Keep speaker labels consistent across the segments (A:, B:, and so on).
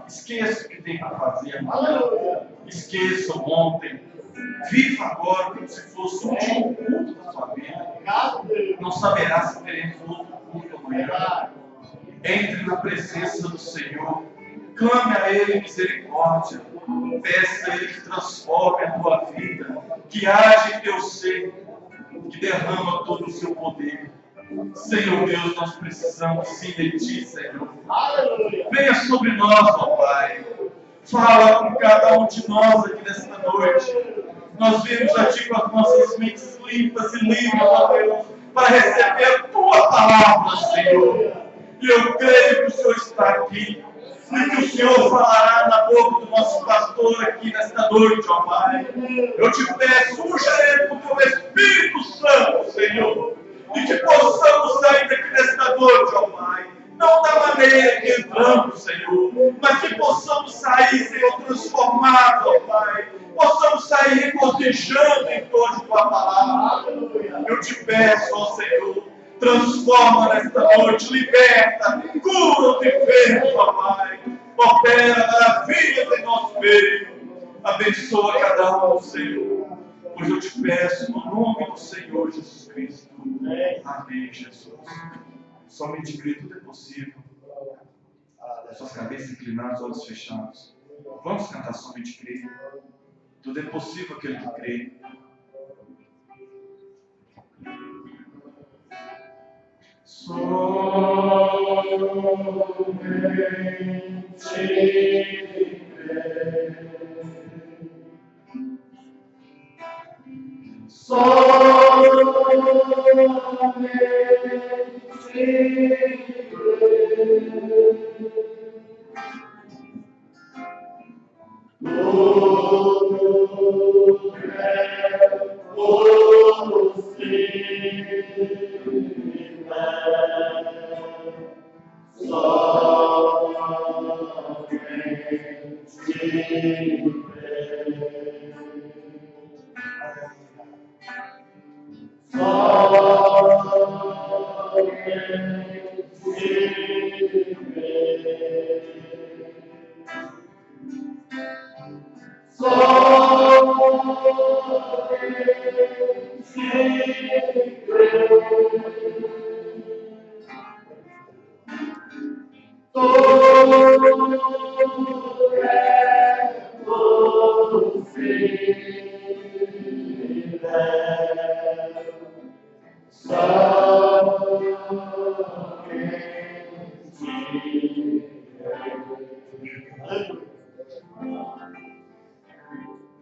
A: Esqueça o que tem para fazer amanhã. Esqueça o ontem. Viva agora como se fosse o último culto da sua vida. Não saberá se teremos outro culto amanhã. Entre na presença do Senhor. Clame a Ele misericórdia. Peça a Ele que transforme a tua vida. Que age em teu ser. Que derrama todo o seu poder. Senhor Deus, nós precisamos sim de Ti, Senhor. Venha sobre nós, ó Pai. Fala com cada um de nós aqui nesta noite. Nós viemos a Ti com as nossas mentes limpas e livres, ó Deus, para receber a Tua palavra, Senhor. E eu creio que o Senhor está aqui. E que o Senhor falará na boca do nosso pastor aqui nesta noite, ó Pai. Eu te peço, unja ele com o Teu Espírito Santo, Senhor. E que possamos sair daqui nesta noite, ó Pai. Não da maneira que entramos, Senhor, mas que possamos sair, Senhor, transformados, ó Pai. Possamos sair regozijando em torno de Tua palavra. Eu te peço, ó Senhor, transforma nesta noite, liberta, cura os enfermos, ó Pai. Opera maravilhas em nosso meio. Abençoa cada um, Senhor. Pois eu te peço, no nome do Senhor Jesus Cristo. Amém, Jesus. Somente crer, tudo é possível. Suas cabeças inclinadas, olhos fechados. Vamos cantar somente crer. Tudo é possível aquele que crê. Somente crer.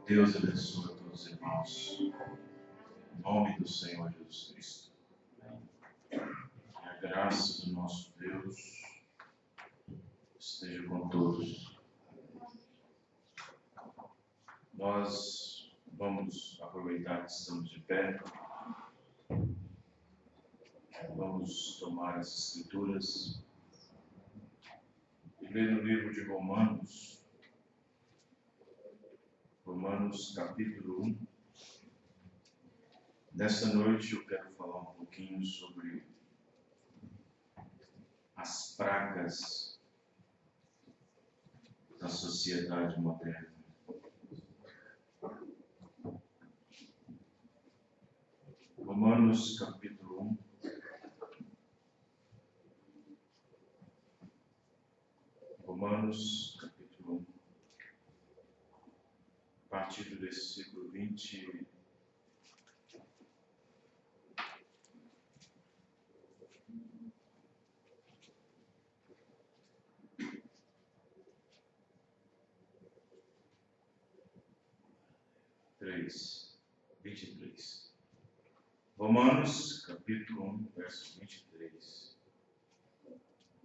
A: Deus abençoe a todos os irmãos. Em nome do Senhor Jesus Cristo. Que a graça do nosso Deus esteja com todos. Nós vamos aproveitar que estamos de pé. Vamos tomar as Escrituras e ler no livro de Romanos, capítulo 1. Nessa noite eu quero falar um pouquinho sobre as pragas da sociedade moderna. Romanos capítulo 1. Romanos capítulo 1. A partir do versículo 20. Romanos, capítulo 1, verso 23.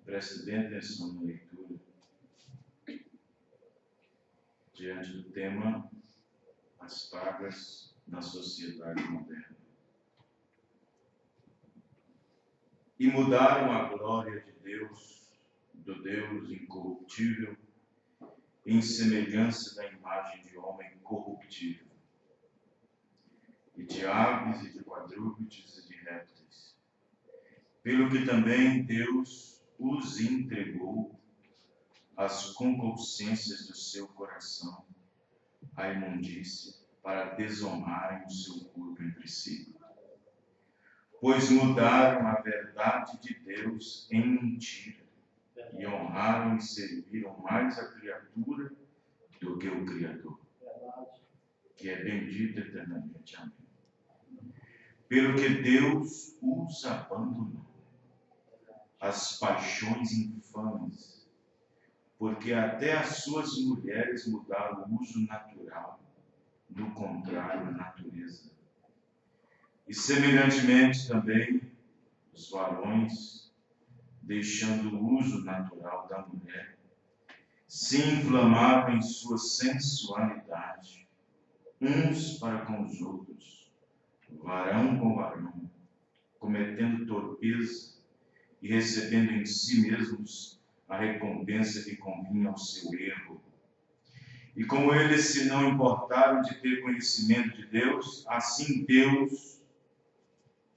A: Preste bem atenção na leitura. Diante do tema, as pragas na sociedade moderna. E mudaram a glória de Deus, do Deus incorruptível, em semelhança da imagem de homem corruptível, e de aves, e de quadrúpedes, e de répteis. Pelo que também Deus
B: os entregou às concupiscências do seu coração, à imundícia, para desonrarem o seu corpo entre si. Pois mudaram a verdade de Deus em mentira, e honraram e serviram mais a criatura do que o Criador, que é bendito eternamente. Amém. Pelo que Deus os abandonou, as paixões infames, porque até as suas mulheres mudaram o uso natural, do contrário à natureza. E semelhantemente também os varões, deixando o uso natural da mulher, se inflamavam em sua sensualidade, uns para com os outros, varão com varão, cometendo torpeza e recebendo em si mesmos a recompensa que convinha ao seu erro. E como eles se não importaram de ter conhecimento de Deus, assim Deus,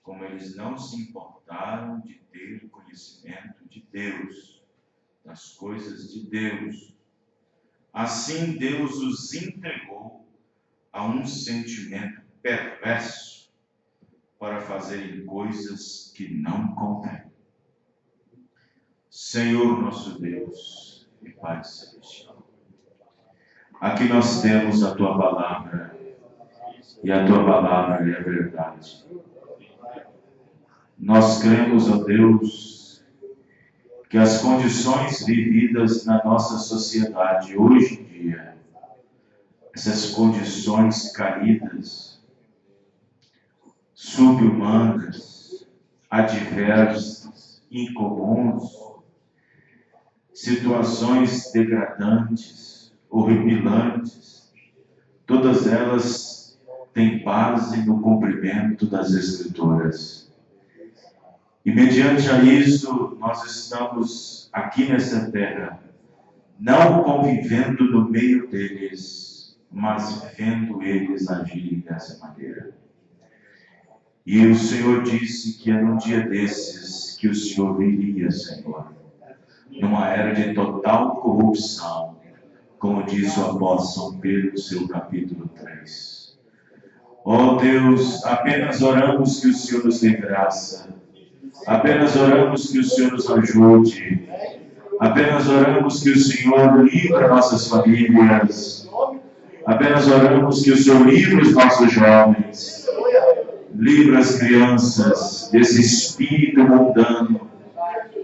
B: como eles não se importaram de ter conhecimento de Deus, das coisas de Deus, assim Deus os entregou a um sentimento perverso para fazerem coisas que não convêm. Senhor nosso Deus e Pai Celestial, aqui nós temos a Tua Palavra, e a Tua Palavra é a verdade. Nós cremos, ó Deus, que as condições vividas na nossa sociedade hoje em dia, essas condições caídas, sub-humanas, adversas, incomuns, situações degradantes, horripilantes, todas elas têm base no cumprimento das Escrituras. E mediante a isso, nós estamos aqui nessa terra, não convivendo no meio deles, mas vendo eles agirem dessa maneira. E o Senhor disse que é num dia desses que o Senhor viria, Senhor, numa era de total corrupção, como diz o apóstolo São Pedro no seu capítulo 3. Ó Deus, apenas oramos que o Senhor nos dê graça, apenas oramos que o Senhor nos ajude, apenas oramos que o Senhor livre nossas famílias, apenas oramos que o Senhor livre os nossos jovens, livre as crianças desse espírito mundano,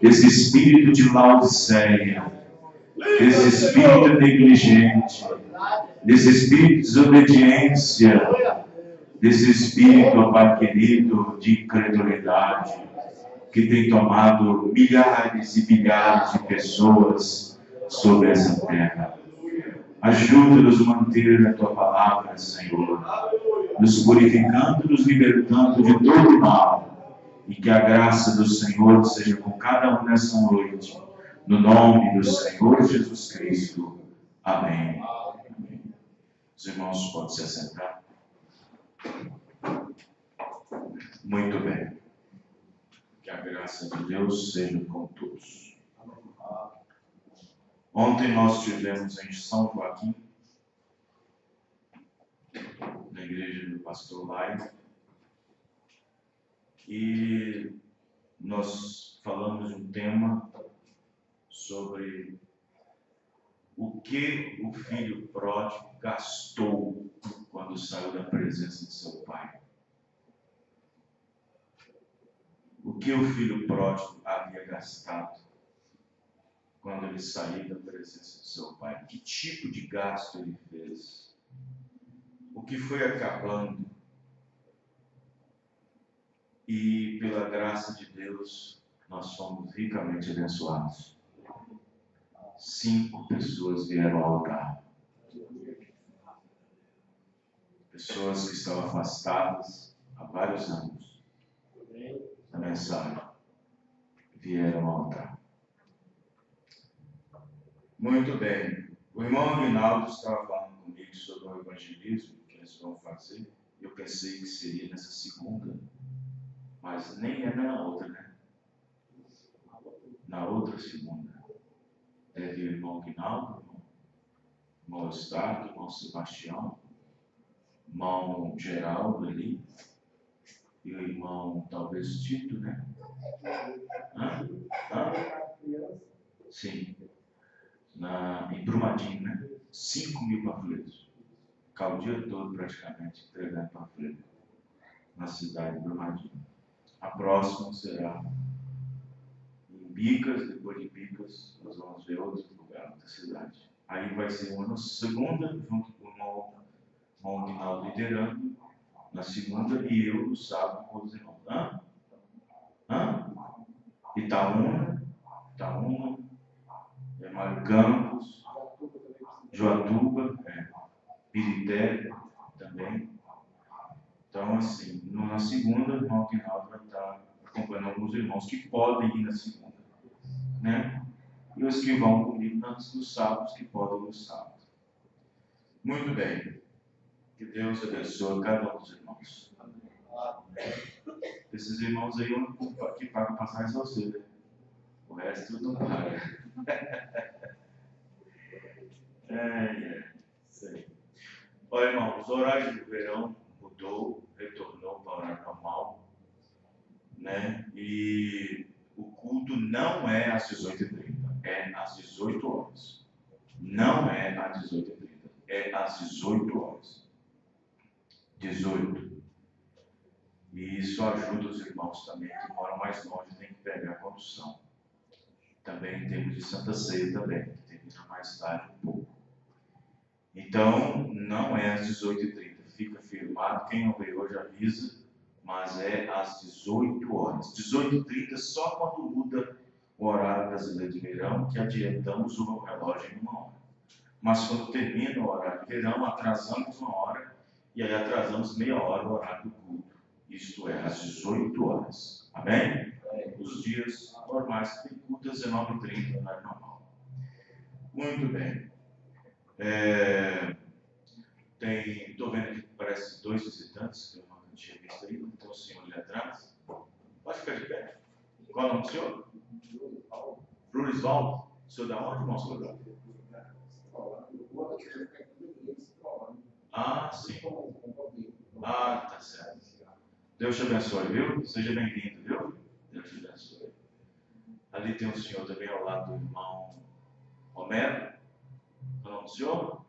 B: desse espírito de Laodiceia, desse espírito negligente, desse espírito de desobediência, desse espírito, ó Pai querido, de incredulidade, que tem tomado milhares e milhares de pessoas sobre essa terra. Ajuda-nos a manter a Tua Palavra, Senhor, nos purificando, nos libertando de todo mal, e que a graça do Senhor seja com cada um nessa noite, no nome do Senhor Jesus Cristo. Amém. Amém. Os irmãos podem se assentar. Muito bem. Que a graça de Deus seja com todos. Ontem nós tivemos em São Joaquim, na igreja do pastor Lai, e nós falamos de um tema sobre o que o filho pródigo gastou quando saiu da presença de seu pai. O que o filho pródigo havia gastado quando ele saiu da presença de seu pai? Que tipo de gasto ele fez? O que foi acabando? E pela graça de Deus, nós fomos ricamente abençoados. 5 pessoas vieram ao altar. Pessoas que estavam afastadas há vários anos da mensagem vieram ao altar. Muito bem. O irmão Aguinaldo estava falando comigo sobre o evangelismo que eles vão fazer. Eu pensei que seria nessa segunda, mas nem é na outra, né? Na outra segunda, deve ir o irmão Guinaldo, irmão Eustáquio, irmão Sebastião, irmão Geraldo ali, e o irmão, talvez, Tito, né? Sim. Em Brumadinho, né? 5.000 panfletos. Ficar o dia todo, praticamente, entregando panfleto na cidade de Brumadinho. A próxima será em Bicas, depois de Bicas, nós vamos ver outro lugar da cidade. Aí vai ser uma na segunda, junto com o irmão Guinaldo liderando, na segunda, e eu no sábado com os irmãos. Itaúna, Mário Campos, Joatuba, Pirité também. Então, assim, na segunda, o irmão Guinaldo vai estar acompanhando alguns irmãos que podem ir na segunda, né? E os que vão comigo nos sábados, que podem ir no sábado. Muito bem. Que Deus abençoe cada um dos irmãos. Esses irmãos aí, o único que paga passagem é você, né? O resto não paga. Sei. Olha, irmão, os horários do verão mudou, retornou para o horário normal, né? E o culto não é às 18h30, é às 18 horas. Não é às 18h30, é às 18 horas. 18. E isso ajuda os irmãos também que moram mais longe, tem que pegar a condução. Também em termos de Santa Ceia também, que termina mais tarde um pouco. Então, não é às 18h30, fica firmado. Quem não veio hoje avisa, mas é às 18 horas. 18h30 só quando muda o horário brasileiro de verão, que adiantamos o relógio em 1 hora. Mas quando termina o horário de verão, atrasamos 1 hora e aí atrasamos meia hora o horário do culto. Isto é, às 18 horas. Amém? Os dias normais que tem culto às 19h30, não é normal. Muito bem. Estou vendo aqui que parece 2 visitantes, que eu não tinha visto aí, então o senhor ali atrás. Pode ficar de pé. Qual é o nome do senhor? Florisvaldo. O senhor da onde, irmão Florisvaldo? Sim. Tá certo. Deus te abençoe, viu? Seja bem-vindo, viu? Deus te abençoe. Ali tem um senhor também ao lado do irmão Romero. Qual é o nome do senhor?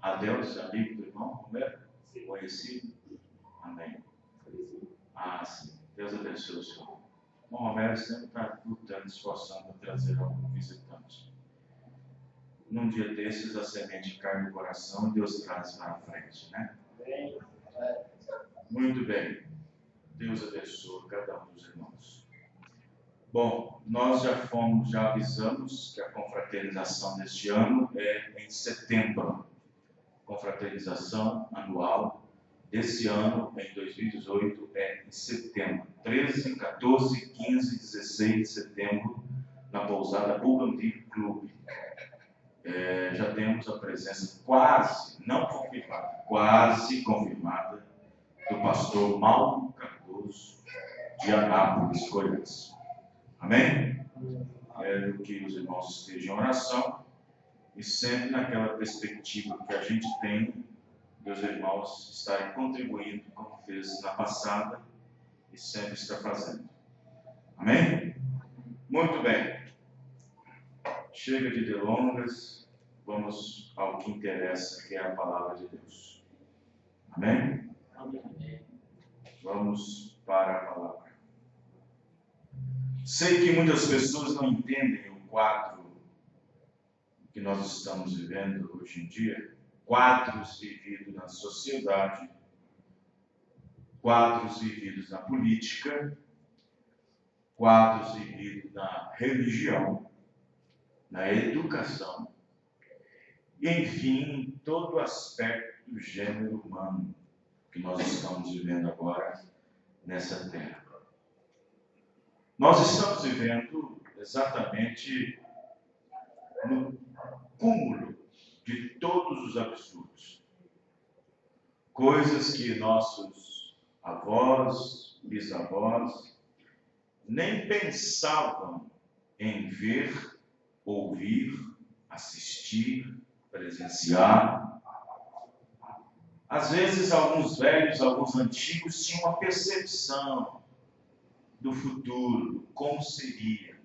B: Adelson, amigo do irmão Romero? Sim. Conhecido? Amém. Sim. Deus abençoe o senhor. O irmão Romero sempre está lutando, esforçando para trazer algum visitante. Num dia desses, a semente cai no coração e Deus traz para a frente, né? Muito bem. Deus abençoe cada um dos irmãos. Bom, nós já avisamos que a confraternização deste ano é em setembro. Confraternização anual desse ano, em 2018, é em setembro. 13, 14, 15 e 16 de setembro, na pousada Bougainville Club. Já temos a presença quase confirmada, do pastor Mauro Cardoso, de Anápolis, Goiás. Amém? Quero que os irmãos estejam em oração e sempre naquela perspectiva que a gente tem dos irmãos estarem contribuindo, como fez na passada e sempre está fazendo. Amém? Muito bem. Chega de delongas, vamos ao que interessa, que é a palavra de Deus. Amém? Amém. Vamos para a palavra. Sei que muitas pessoas não entendem o quadro que nós estamos vivendo hoje em dia, quadros vividos na sociedade, quadros vividos na política, quadros vividos na religião, na educação, e, enfim, todo aspecto do gênero humano que nós estamos vivendo agora nessa terra. Nós estamos vivendo exatamente no cúmulo de todos os absurdos. Coisas que nossos avós, bisavós, nem pensavam em ver, ouvir, assistir, presenciar. Às vezes, alguns velhos, alguns antigos tinham uma percepção do futuro, como seria,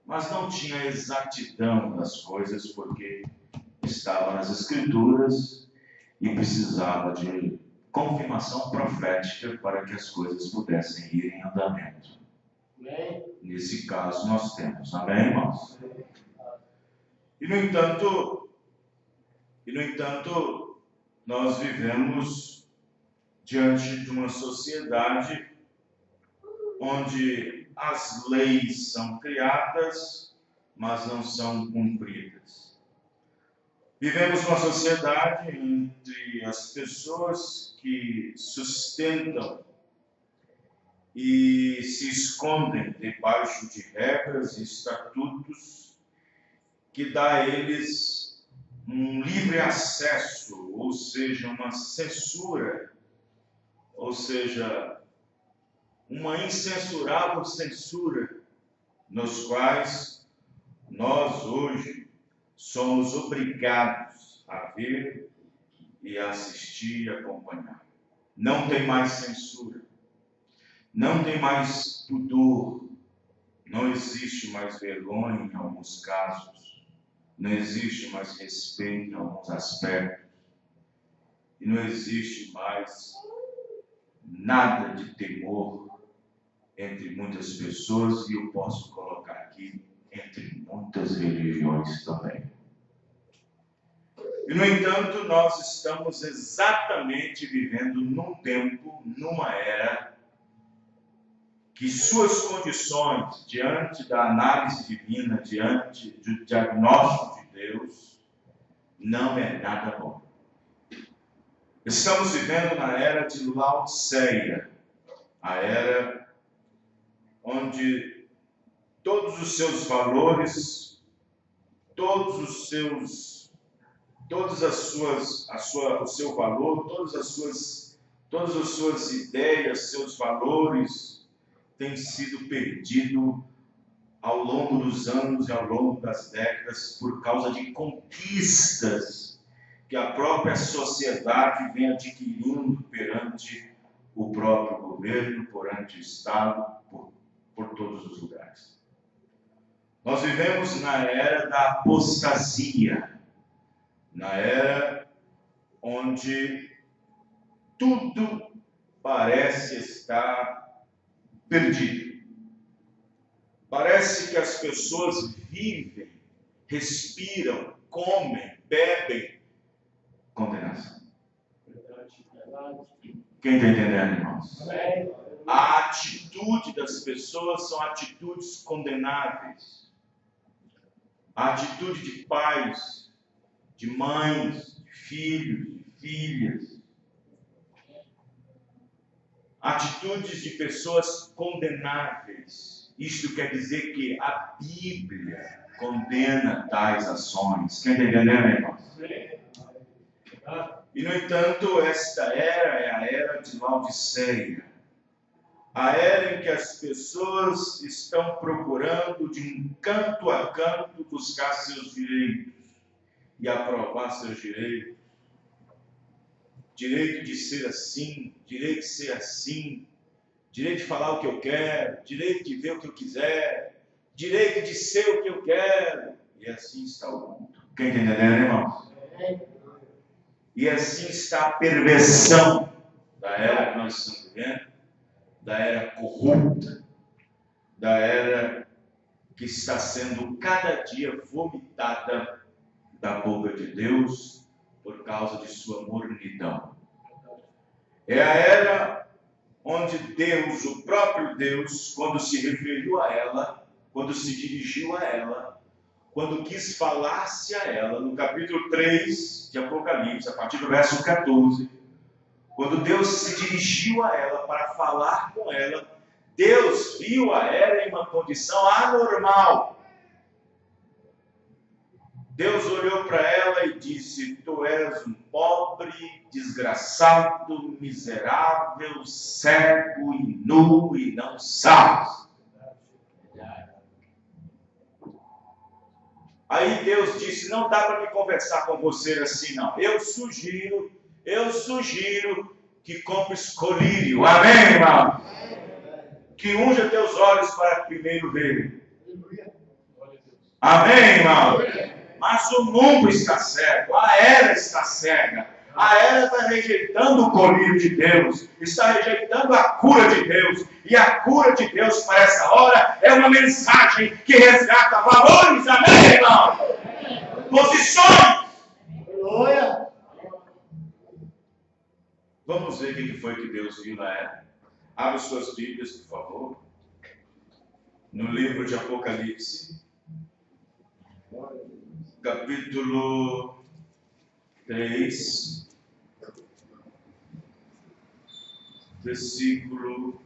B: mas não tinha a exatidão das coisas, porque estava nas Escrituras e precisava de confirmação profética para que as coisas pudessem ir em andamento. Amém? Nesse caso nós temos. Amém, irmãos? E no entanto, nós vivemos diante de uma sociedade onde as leis são criadas, mas não são cumpridas. Vivemos uma sociedade entre as pessoas que sustentam e se escondem debaixo de regras e estatutos que dá a eles um livre acesso, ou seja, uma censura, ou seja, uma incensurável censura, nos quais nós hoje somos obrigados a ver e a assistir e acompanhar. Não tem mais censura, não tem mais pudor, não existe mais vergonha em alguns casos, não existe mais respeito em alguns aspectos, e não existe mais nada de temor entre muitas pessoas, e eu posso colocar aqui entre muitas religiões também. E, no entanto, nós estamos exatamente vivendo num tempo, numa era, que suas condições, diante da análise divina, diante do diagnóstico de Deus, não é nada bom. Estamos vivendo na era de Laodiceia, a era onde todos os seus valores, o seu valor, todas as suas ideias, seus valores têm sido perdido ao longo dos anos e ao longo das décadas por causa de conquistas que a própria sociedade vem adquirindo perante o próprio governo, perante o Estado, por todos os lugares. Nós vivemos na era da apostasia, na era onde tudo parece estar perdido. Parece que as pessoas vivem, respiram, comem, bebem condenação. Quem está entendendo, irmãos? A atitude das pessoas são atitudes condenáveis. A atitude de pais, de mães, de filhos, de filhas. Atitudes de pessoas condenáveis. Isto quer dizer que a Bíblia condena tais ações. Quem está entendendo, irmãos? E, no entanto, esta era é a era de Laodiceia. A era em que as pessoas estão procurando de um canto a canto buscar seus direitos e aprovar seus direitos. Direito de ser assim, direito de ser assim, direito de falar o que eu quero, direito de ver o que eu quiser, direito de ser o que eu quero. E assim está o mundo. Quem está entendendo, irmãos? E assim está a perversão da era que nós estamos vivendo, da era corrupta, da era que está sendo cada dia vomitada da boca de Deus por causa de sua mornidão. É a era onde Deus, o próprio Deus, quando se referiu a ela, quando se dirigiu a ela, quando quis falar-se a ela, no capítulo 3 de Apocalipse, a partir do verso 14, quando Deus se dirigiu a ela para falar com ela, Deus viu a ela em uma condição anormal. Deus olhou para ela e disse: tu és um pobre, desgraçado, miserável, cego e nu e não sabes. Aí Deus disse, não dá para me conversar com você assim não. Eu sugiro que compres colírio. Amém, irmão? Que unja teus olhos para primeiro ver. Amém, irmão? Mas o mundo está cego, a era está cega. A era está rejeitando o colírio de Deus, está rejeitando a cura de Deus. E a cura de Deus para essa hora é uma mensagem que resgata valores. Amém, irmão? Posições. Vamos ver o que foi que Deus viu na era. Abre suas Bíblias, por favor. No livro de Apocalipse, capítulo 3, versículo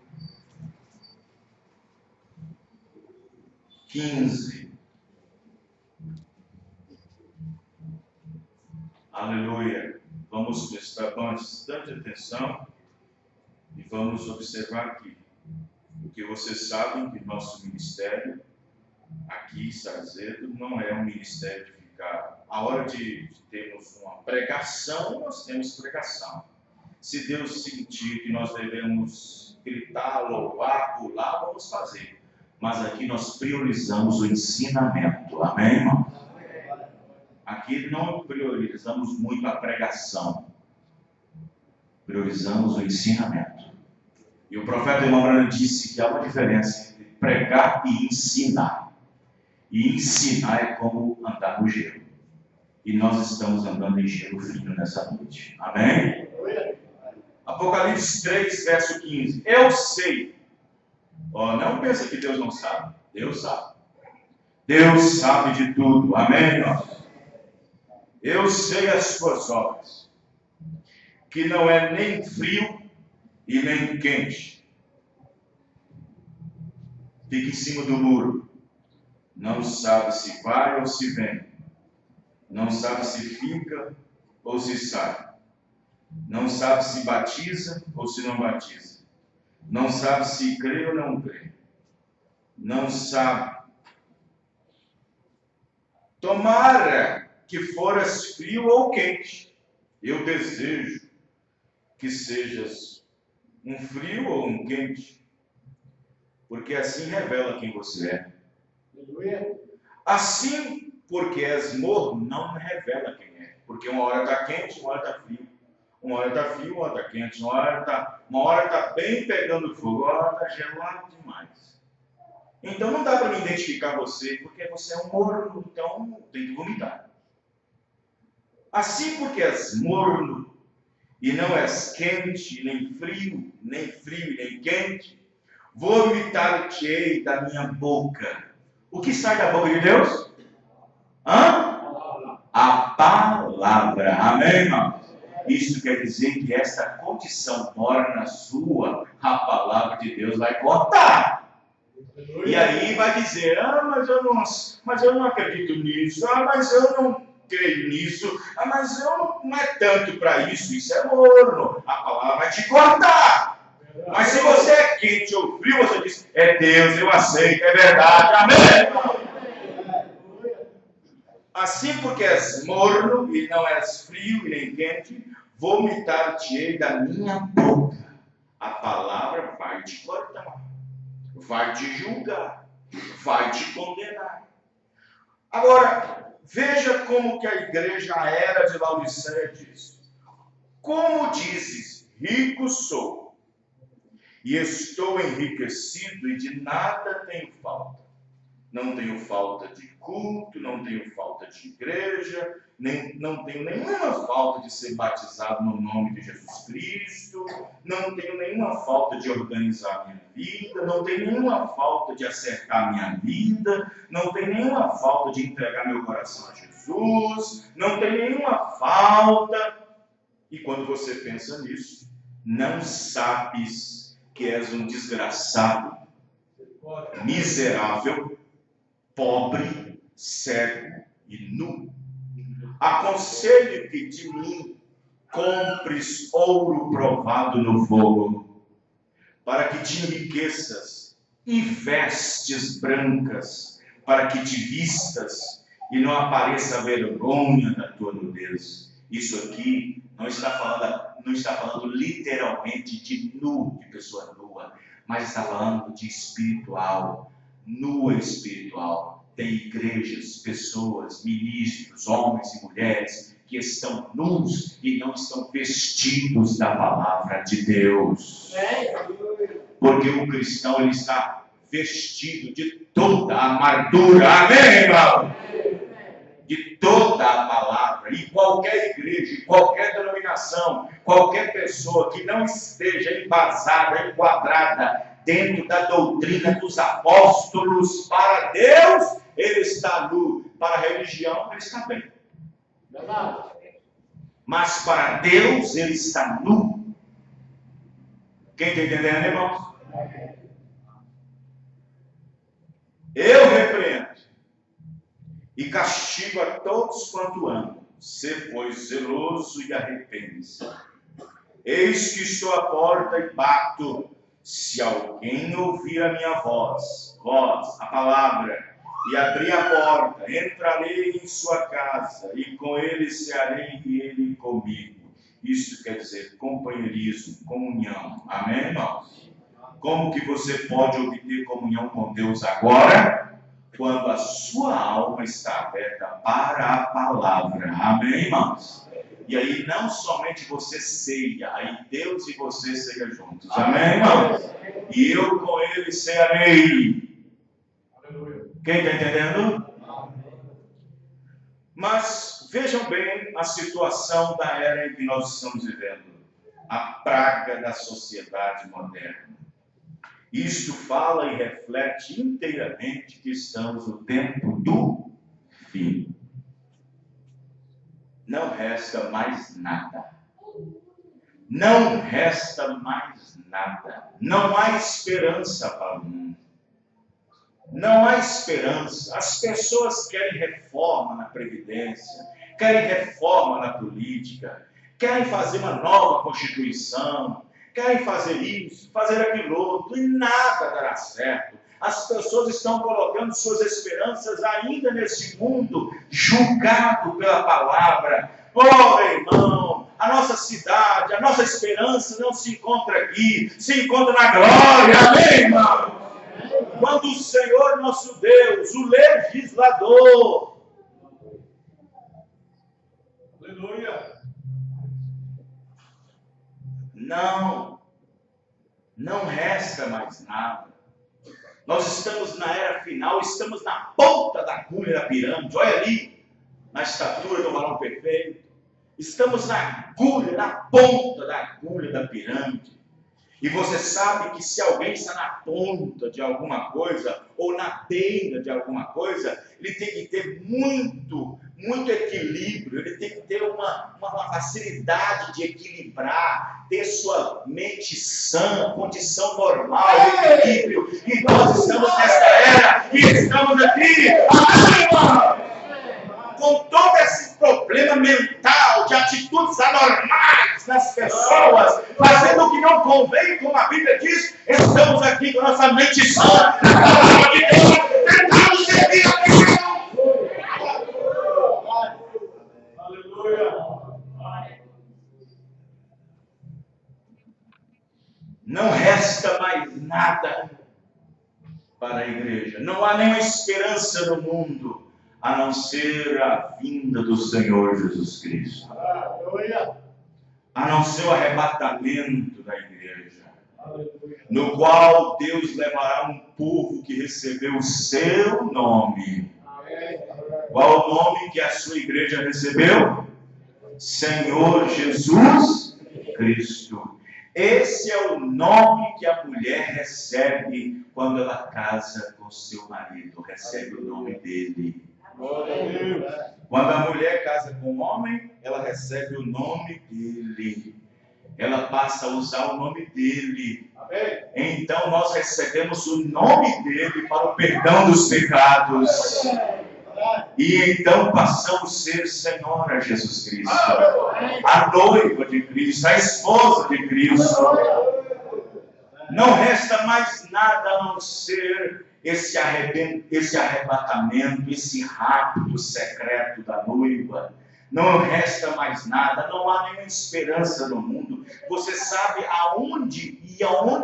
B: 15. Aleluia. Vamos prestar bastante atenção e vamos observar aqui. Porque vocês sabem que nosso ministério, aqui, Sarzedo, não é um ministério de ficar. A hora de termos uma pregação, nós temos pregação. Se Deus sentir que nós devemos gritar, louvar, pular, vamos fazer. Mas aqui nós priorizamos o ensinamento. Amém, irmão? Aqui não priorizamos muito a pregação. Priorizamos o ensinamento. E o profeta irmão Branham disse que há uma diferença entre pregar e ensinar. E ensinar é como andar no gelo. E nós estamos andando em gelo frio nessa noite. Amém? Apocalipse 3, verso 15. Eu sei. Não pensa que Deus não sabe. Deus sabe. Deus sabe de tudo. Amém, irmãos? Eu sei as suas obras, que não é nem frio e nem quente. Fica em cima do muro. Não sabe se vai ou se vem. Não sabe se fica ou se sai. Não sabe se batiza ou se não batiza. Não sabe se crê ou não crê. Não sabe. Tomara que foras frio ou quente. Eu desejo que sejas um frio ou um quente, porque assim revela quem você é. Assim, porque és morno, não revela quem é. Porque uma hora está quente, uma hora está frio. Uma hora está frio, uma hora está quente. Uma hora está bem pegando fogo, uma hora está gelado demais. Então não dá para me identificar você, porque você é um morno, então tem que vomitar. Assim, porque és morno e não és quente, nem frio e nem quente, vomitar-te-ei da minha boca. O que sai da boca de Deus? A palavra. Amém, irmãos? Isso quer dizer que esta condição morna sua, a palavra de Deus vai cortar. E aí vai dizer, mas eu não acredito nisso, mas eu não creio nisso, mas eu não é tanto para isso é morno. A palavra vai te cortar. Mas se você é quente ou frio, você diz, é Deus, eu aceito, é verdade, amém? Assim porque és morno e não és frio e nem quente, vomitar-te-ei da minha boca. A palavra vai te cortar, vai te julgar, vai te condenar. Agora, veja como que a igreja era de Laodiceia diz. Como dizes, rico sou, e estou enriquecido e de nada tenho falta. Não tenho falta de culto, não tenho falta de igreja, não tenho nenhuma falta de ser batizado no nome de Jesus Cristo, não tenho nenhuma falta de organizar minha vida, não tenho nenhuma falta de acertar minha vida, não tenho nenhuma falta de entregar meu coração a Jesus, não tenho nenhuma falta. E quando você pensa nisso, não sabes que és um desgraçado, miserável, pobre, cego e nu. Aconselho que de mim compres ouro provado no fogo, para que te enriqueças, e vestes brancas, para que te vistas, e não apareça vergonha da tua nudez. Isso aqui não está falando literalmente de nu, de pessoa nua, mas está falando de espiritual, nua espiritual. Tem igrejas, pessoas, ministros, homens e mulheres que estão nus e não estão vestidos da palavra de Deus. Porque o cristão, ele está vestido de toda a armadura, amém, irmão? De toda a palavra. E qualquer igreja, qualquer denominação, qualquer pessoa que não esteja embasada, enquadrada dentro da doutrina dos apóstolos, para Deus, ele está nu. Para a religião, ele está bem. Mas para Deus, ele está nu. Quem está entendendo, irmãos? Eu repreendo e castigo a todos quanto amo. Sê, pois, zeloso e arrepende-se. Eis que estou à porta e bato. Se alguém ouvir a minha voz, a palavra, e abrir a porta, entrarei em sua casa, e com ele cearei e ele comigo. Isso quer dizer companheirismo, comunhão. Amém, irmãos? Como que você pode obter comunhão com Deus agora? Quando a sua alma está aberta para a palavra. Amém, irmãos? E aí não somente você ceia, aí Deus e você ceia juntos. Amém, irmãos? E eu com ele cearei. Quem está entendendo? Mas vejam bem a situação da era em que nós estamos vivendo. A praga da sociedade moderna. Isto fala e reflete inteiramente que estamos no tempo do fim. Não resta mais nada. Não resta mais nada. Não há esperança para o mundo. Não há esperança. As pessoas querem reforma na Previdência, querem reforma na política, querem fazer uma nova Constituição, querem fazer isso, fazer aquilo outro, e nada dará certo. As pessoas estão colocando suas esperanças ainda nesse mundo, julgado pela palavra. Oh, irmão, a nossa cidade, a nossa esperança não se encontra aqui, se encontra na glória, amém, irmão? Quando o Senhor nosso Deus, o legislador, aleluia, não resta mais nada. Nós estamos na era final, estamos na ponta da agulha da pirâmide. Olha ali, na estatura do varão perfeito. Estamos na agulha, na ponta da agulha da pirâmide. E você sabe que se alguém está na ponta de alguma coisa, ou na beira de alguma coisa, ele tem que ter muito equilíbrio, ele tem que ter uma facilidade de equilibrar, ter sua mente sã, condição normal, equilíbrio. E nós estamos nessa era, e estamos aqui, com todo esse problema mental, de atitudes anormais nas pessoas, fazendo o que não convém, como a Bíblia diz, estamos aqui com nossa mente sã, na palavra de Deus, tentando servir a Deus. Aleluia. Não resta mais nada para a igreja. Não há nenhuma esperança no mundo, a não ser a vinda do Senhor Jesus Cristo. A não ser o arrebatamento da igreja, no qual Deus levará um povo que recebeu o seu nome. Qual o nome que a sua igreja recebeu? Senhor Jesus Cristo. Esse é o nome que a mulher recebe quando ela casa com seu marido. Recebe o nome dele. Quando a mulher casa com o homem, ela recebe o nome dele. Ela passa a usar o nome dele. Então nós recebemos o nome dele para o perdão dos pecados. E então passamos a ser Senhora Jesus Cristo, a noiva de Cristo, a esposa de Cristo. Não resta mais nada a não ser esse arrebatamento, esse rapto secreto da noiva. Não resta mais nada, não há nenhuma esperança no mundo. Você sabe aonde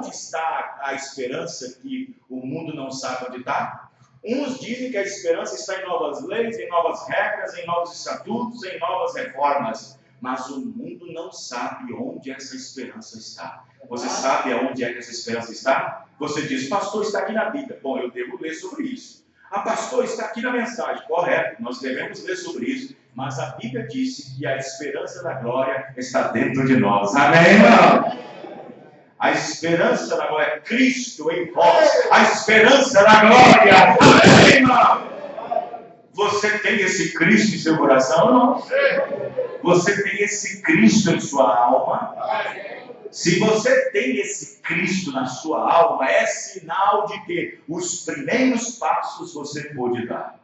B: está a esperança que o mundo não sabe onde está? Uns dizem que a esperança está em novas leis, em novas regras, em novos estatutos, em novas reformas. Mas o mundo não sabe onde essa esperança está. Você sabe aonde é que essa esperança está? Você diz, pastor, está aqui na Bíblia. Bom, eu devo ler sobre isso. Ah, pastor, está aqui na mensagem. Correto, nós devemos ler sobre isso. Mas a Bíblia disse que a esperança da glória está dentro de nós. Amém, irmão? A esperança da glória é Cristo em vós. A esperança da glória. Amém, irmão? Você tem esse Cristo em seu coração ou não? Você tem esse Cristo em sua alma? Se você tem esse Cristo na sua alma, é sinal de que os primeiros passos você pôde dar.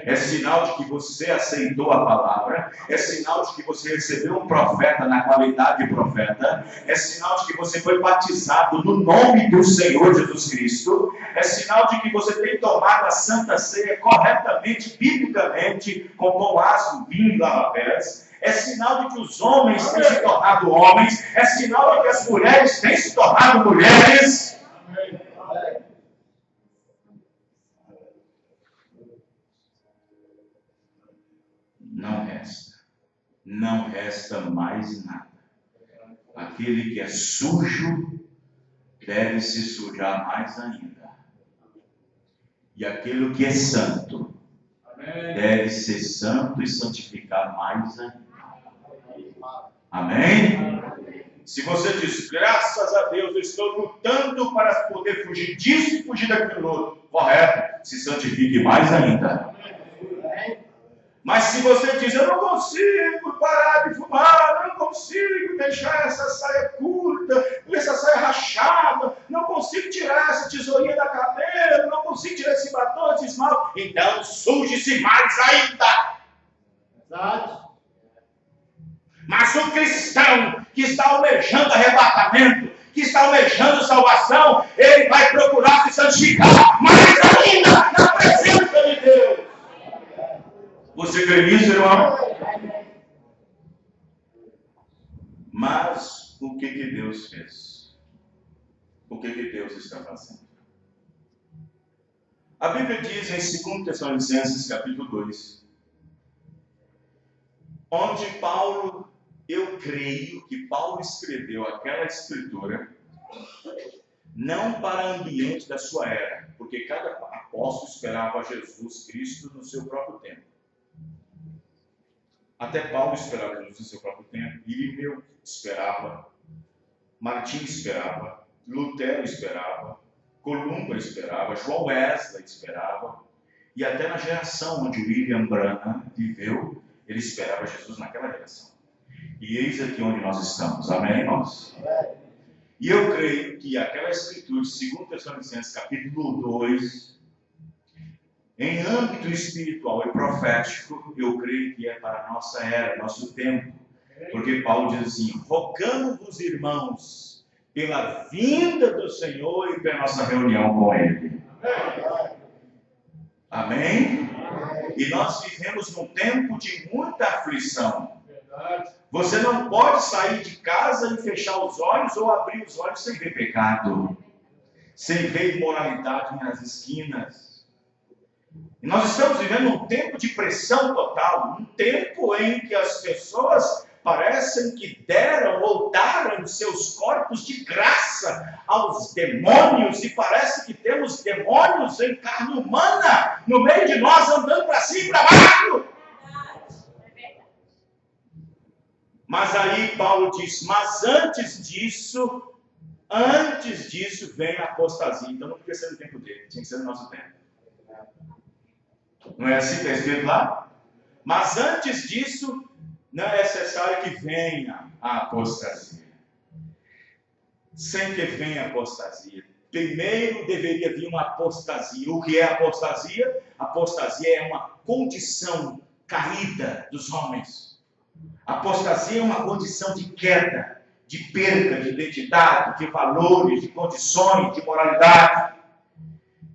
B: É sinal de que você aceitou a palavra, é sinal de que você recebeu um profeta na qualidade de profeta, é sinal de que você foi batizado no nome do Senhor Jesus Cristo, é sinal de que você tem tomado a Santa Ceia corretamente, biblicamente, com pão ácido, vinho e lava-pés. É sinal de que os homens têm se tornado homens, é sinal de que as mulheres têm se tornado mulheres. Não resta mais nada. Aquele que é sujo deve se sujar mais ainda. E aquele que é santo deve ser santo e santificar mais ainda. Amém? Se você diz, graças a Deus, eu estou lutando para poder fugir disso e fugir daquilo outro. Correto, se santifique mais ainda. Mas se você diz, eu não consigo parar de fumar, eu não consigo deixar essa saia curta, essa saia rachada, não consigo tirar essa tesourinha da cabelo, não consigo tirar esse batom, esse esmalte, então suje-se mais ainda. Verdade. Mas o cristão que está almejando arrebatamento, que está almejando salvação, ele vai procurar se santificar mais ainda na presença de Deus. Você crê nisso, irmão? Mas o que Deus fez? O que Deus está fazendo? A Bíblia diz em 2 Tessalonicenses capítulo 2, onde Paulo, eu creio que Paulo escreveu aquela escritura não para o ambiente da sua era, porque cada apóstolo esperava Jesus Cristo no seu próprio tempo. Até Paulo esperava Jesus no seu próprio tempo, Irineu esperava, Martim esperava, Lutero esperava, Columba esperava, João Wesley esperava, e até na geração onde William Branham viveu, ele esperava Jesus naquela geração. E eis aqui onde nós estamos, amém, irmãos? E eu creio que aquela escritura de 2 Tessalonicenses capítulo 2, em âmbito espiritual e profético, eu creio que é para a nossa era, nosso tempo. Porque Paulo diz assim, rogando-vos, irmãos, pela vinda do Senhor e pela nossa reunião com Ele. Amém? E nós vivemos num tempo de muita aflição. Você não pode sair de casa e fechar os olhos ou abrir os olhos sem ver pecado, sem ver imoralidade nas esquinas. E nós estamos vivendo um tempo de pressão total, um tempo em que as pessoas parecem que deram ou daram seus corpos de graça aos demônios, e parece que temos demônios em carne humana no meio de nós, andando para cima e para baixo. Mas aí Paulo diz, mas antes disso vem a apostasia. Então não podia ser no tempo dele, tinha que ser no nosso tempo. Não é assim que está escrito lá? Mas antes disso, não é necessário que venha a apostasia. Sem que venha a apostasia. Primeiro deveria vir uma apostasia. O que é apostasia? Apostasia é uma condição caída dos homens. Apostasia é uma condição de queda, de perda de identidade, de valores, de condições, de moralidade.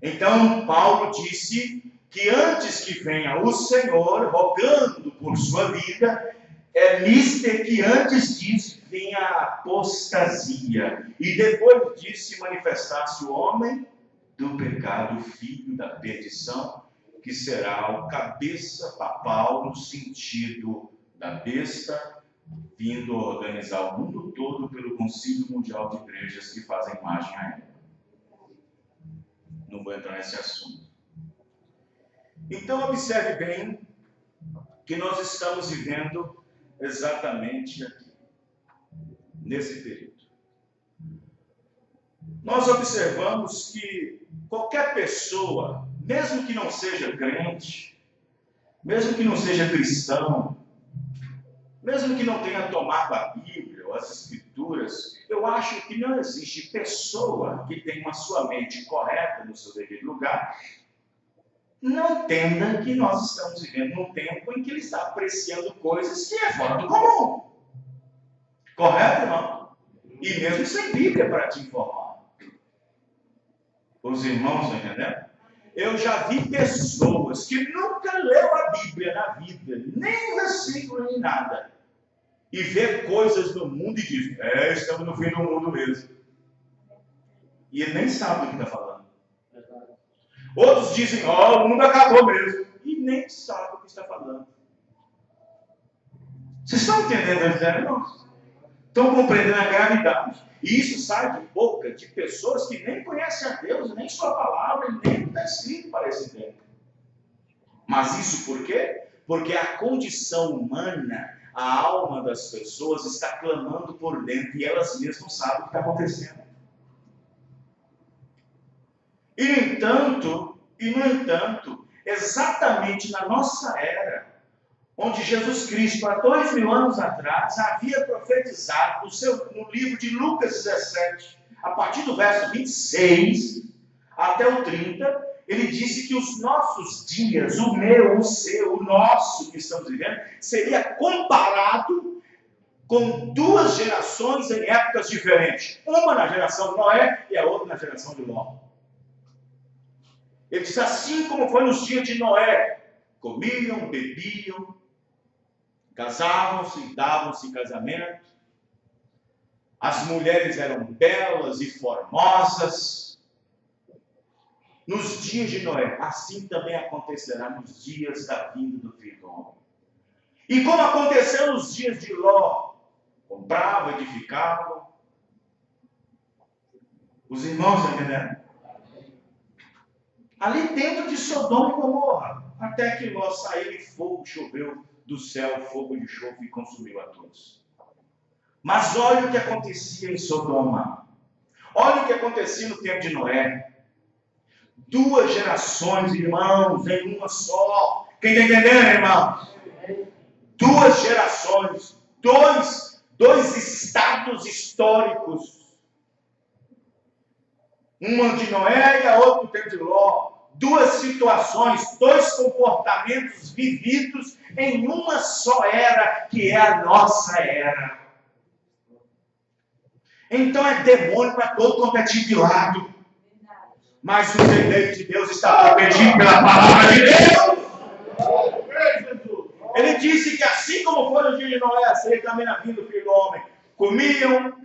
B: Então Paulo disse que antes que venha o Senhor rogando por sua vida, é mister que antes disso vinha a apostasia, e depois disso se manifestasse o homem do pecado, o filho da perdição, que será o cabeça papal no sentido da besta, vindo organizar o mundo todo pelo Concílio Mundial de Igrejas que fazem imagem a ela. Não vou entrar nesse assunto. Então observe bem que nós estamos vivendo exatamente aqui, nesse período. Nós observamos que qualquer pessoa, mesmo que não seja crente, mesmo que não seja cristão, mesmo que não tenha tomado a Bíblia ou as Escrituras, eu acho que não existe pessoa que tenha uma sua mente correta no seu devido lugar, não entenda que nós estamos vivendo num tempo em que ele está apreciando coisas que é fora do comum. Correto ou não? E mesmo sem Bíblia para te informar. Os irmãos estão entendendo? Eu já vi pessoas que nunca leu a Bíblia na vida, nem versículo, nem nada, e vê coisas no mundo e diz, estamos no fim do mundo mesmo. E ele nem sabe do que está falando. Outros dizem, o mundo acabou mesmo, e nem sabe o que está falando. Vocês estão entendendo, irmãos? Estão compreendendo a gravidade? E isso sai de boca de pessoas que nem conhecem a Deus, nem sua palavra, nem o que está escrito para esse tempo. Mas isso por quê? Porque a condição humana, a alma das pessoas está clamando por dentro e elas mesmas não sabem o que está acontecendo. E no entanto, exatamente na nossa era, onde Jesus Cristo, há 2000 anos atrás, havia profetizado no livro de Lucas 17, a partir do verso 26 até o 30, ele disse que os nossos dias, o meu, o seu, o nosso que estamos vivendo, seria comparado com duas gerações em épocas diferentes. Uma na geração de Noé e a outra na geração de Ló. Ele disse, assim como foi nos dias de Noé, comiam, bebiam, casavam-se, davam-se em casamento, as mulheres eram belas e formosas. Nos dias de Noé, assim também acontecerá nos dias da vinda do Filho do Homem. E como aconteceu nos dias de Ló, compravam, edificavam. Os irmãos estão entendendo? Ali dentro de Sodoma e Gomorra, até que Ló saiu e fogo choveu do céu, fogo de enxofre e consumiu a todos. Mas olha o que acontecia em Sodoma. Olha o que acontecia no tempo de Noé. Duas gerações, irmãos, em uma só. Quem está entendendo, irmãos? Duas gerações, dois estados históricos. Uma de Noé e a outra no tempo de Ló. Duas situações, dois comportamentos vividos em uma só era, que é a nossa era. Então é demônio para todo quanto é tipo de lado. Mas o eleito de Deus está protegido pela palavra de Deus. Ele disse que assim como foi no dia de Noé, assim também na vida do Filho do Homem. Comiam,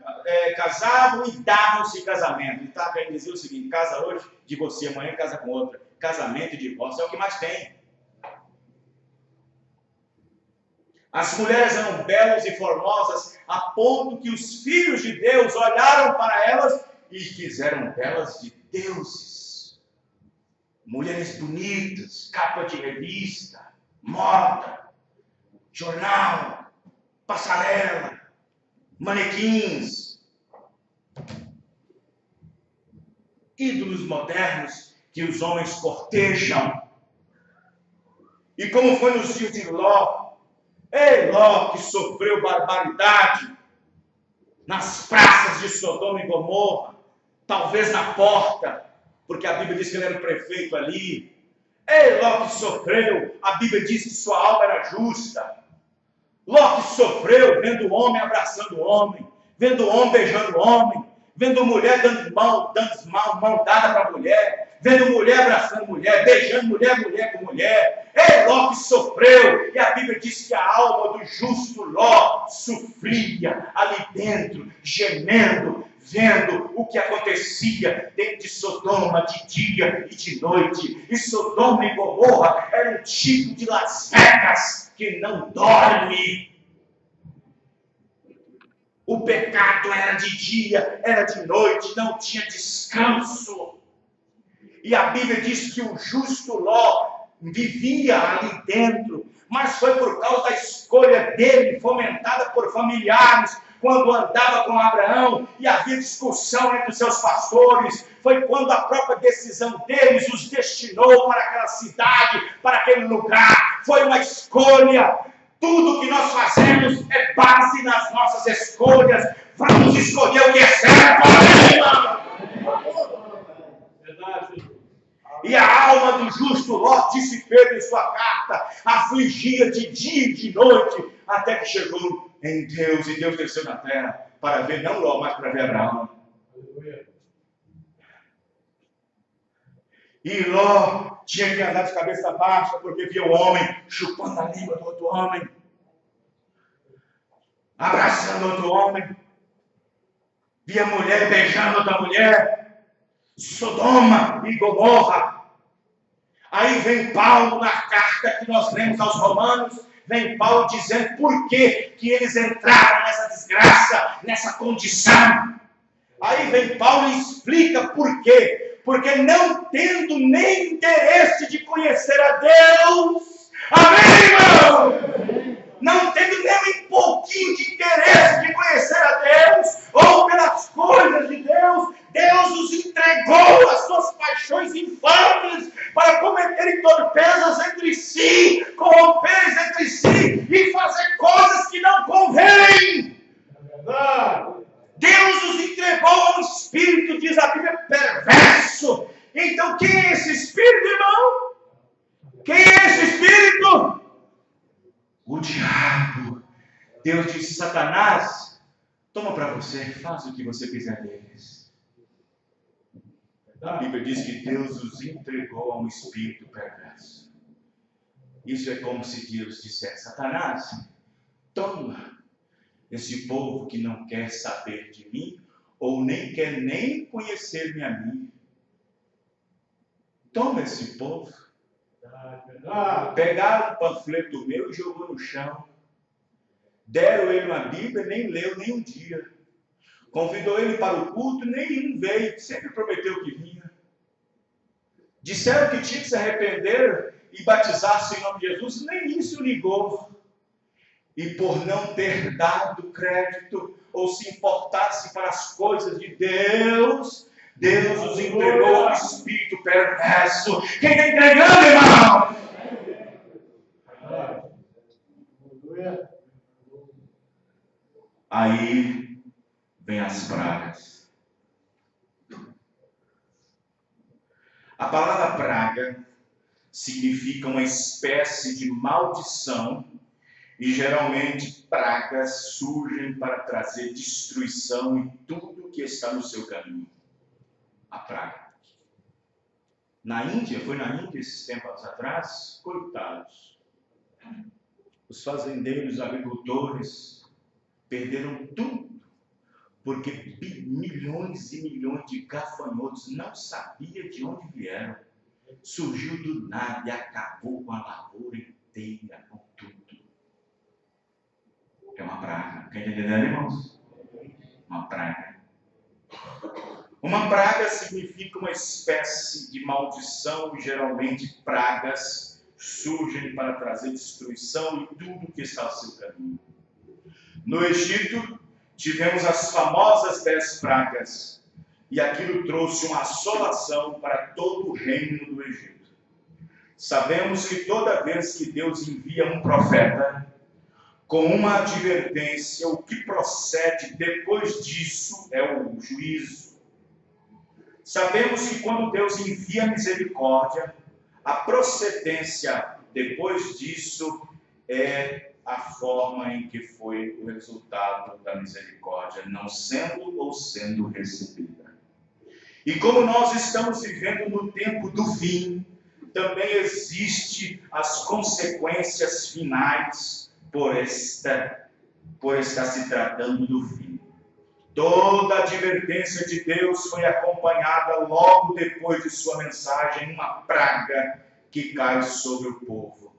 B: casavam e davam-se em casamento. E está querendo dizer o seguinte, casa hoje de você, amanhã casa com outra. Casamento e divórcio é o que mais tem. As mulheres eram belas e formosas, a ponto que os filhos de Deus olharam para elas e fizeram delas de deuses. Mulheres bonitas, capa de revista, moda, jornal, passarela, manequins, ídolos modernos que os homens cortejam. E como foi nos dias de Ló, Ló que sofreu barbaridade nas praças de Sodoma e Gomorra, talvez na porta, porque a Bíblia diz que ele era o prefeito ali. Ló que sofreu, a Bíblia diz que sua alma era justa. Ló que sofreu vendo o homem abraçando o homem, vendo o homem beijando o homem,
A: vendo mulher dando mão dada para mulher, vendo mulher abraçando mulher, beijando mulher com mulher. Ló que sofreu, e a Bíblia diz que a alma do justo Ló sofria ali dentro, gemendo, vendo o que acontecia dentro de Sodoma de dia e de noite. E Sodoma e Gomorra era um tipo de Las Vegas que não dorme. O pecado era de dia, era de noite, não tinha descanso. E a Bíblia diz que o justo Ló vivia ali dentro, mas foi por causa da escolha dele, fomentada por familiares, quando andava com Abraão e havia discussão entre os seus pastores. Foi quando a própria decisão deles os destinou para aquela cidade, para aquele lugar. Foi uma escolha. Tudo que nós fazemos é base nas nossas escolhas. Vamos escolher o que é certo, irmão. Verdade. E a alma do justo Ló, disse Pedro em sua carta, afligia de dia e de noite, até que chegou em Deus, e Deus desceu na terra para ver não Ló, mas para ver Abraão. E Ló tinha que andar de cabeça baixa, porque via o homem chupando a língua do outro homem, abraçando outro homem, via a mulher beijando outra mulher. Sodoma e Gomorra. Aí vem Paulo na carta que nós lemos aos Romanos, vem Paulo dizendo por que eles entraram nessa desgraça, nessa condição. Aí vem Paulo e explica por quê. Porque não tendo nem interesse de conhecer a Deus, amém, irmão? Não tendo nem um pouquinho de interesse de conhecer a Deus, ou pelas coisas de Deus, Deus os entregou às suas paixões infames para cometerem torpezas entre si, corromperem entre si e fazer coisas que não convêm. Deus os entregou a um espírito, diz a Bíblia, perverso. Então quem é esse espírito, irmão? Quem é esse espírito? O diabo. Deus disse: Satanás, toma para você, faz o que você quiser deles. A Bíblia diz que Deus os entregou a um espírito perverso. Isso é como se Deus dissesse: Satanás, toma esse povo que não quer saber de mim, ou nem quer nem conhecer-me a mim. Toma esse povo. Pegaram um panfleto meu e jogou no chão. Deram ele uma Bíblia, nem leu nem um dia. Convidou ele para o culto, nenhum veio, sempre prometeu que vinha. Disseram que tinha que se arrepender e batizar-se em nome de Jesus, nem isso ligou. E por não ter dado crédito ou se importasse para as coisas de Deus, Deus os entregou ao espírito perverso. Quem está entregando, irmão? Aí vem as pragas. A palavra praga significa uma espécie de maldição, e geralmente pragas surgem para trazer destruição em tudo que está no seu caminho. A praga. Na Índia, foi na Índia esses tempos atrás, coitados. Os fazendeiros, agricultores, perderam tudo, porque milhões e milhões de gafanhotos não sabiam de onde vieram. Surgiu do nada e acabou com a lavoura inteira, com tudo. É uma praga. Quer entender, irmãos? Uma praga. Uma praga significa uma espécie de maldição, e geralmente pragas surgem para trazer destruição em tudo que está ao seu caminho. No Egito, tivemos as famosas 10 pragas, e aquilo trouxe uma assolação para todo o reino do Egito. Sabemos que toda vez que Deus envia um profeta com uma advertência, o que procede depois disso é o juízo. Sabemos que quando Deus envia misericórdia, a procedência depois disso é
B: a forma em que foi o resultado da misericórdia, não sendo ou sendo recebida. E como nós estamos vivendo no tempo do fim, também existe as consequências finais por estar se tratando do fim. Toda a advertência de Deus foi acompanhada logo depois de sua mensagem, uma praga que cai sobre o povo.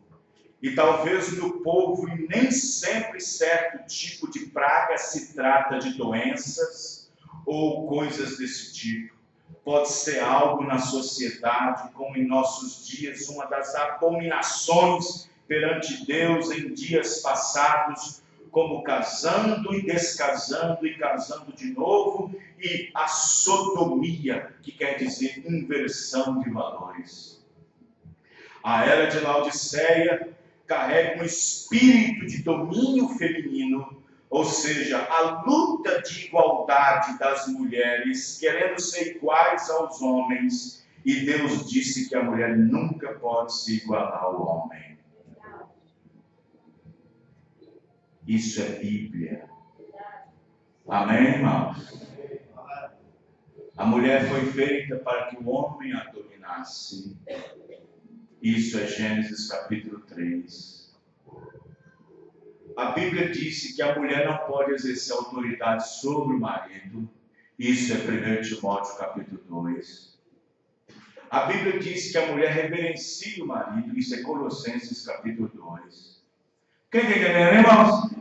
B: E talvez no povo, e nem sempre certo tipo de praga se trata de doenças ou coisas desse tipo. Pode ser algo na sociedade, como em nossos dias, uma das abominações perante Deus em dias passados, como casando e descasando e casando de novo, e a sodomia, que quer dizer inversão de valores. A era de Laodiceia carrega um espírito de domínio feminino, ou seja, a luta de igualdade das mulheres, querendo ser iguais aos homens, e Deus disse que a mulher nunca pode se igualar ao homem. Isso é Bíblia. Amém, irmãos? A mulher foi feita para que o homem a dominasse. Isso é Gênesis capítulo 3. A Bíblia disse que a mulher não pode exercer autoridade sobre o marido. Isso é 1 Timóteo capítulo 2. A Bíblia diz que a mulher reverencia o marido. Isso é Colossenses capítulo 2. Quem está entendendo, irmãos?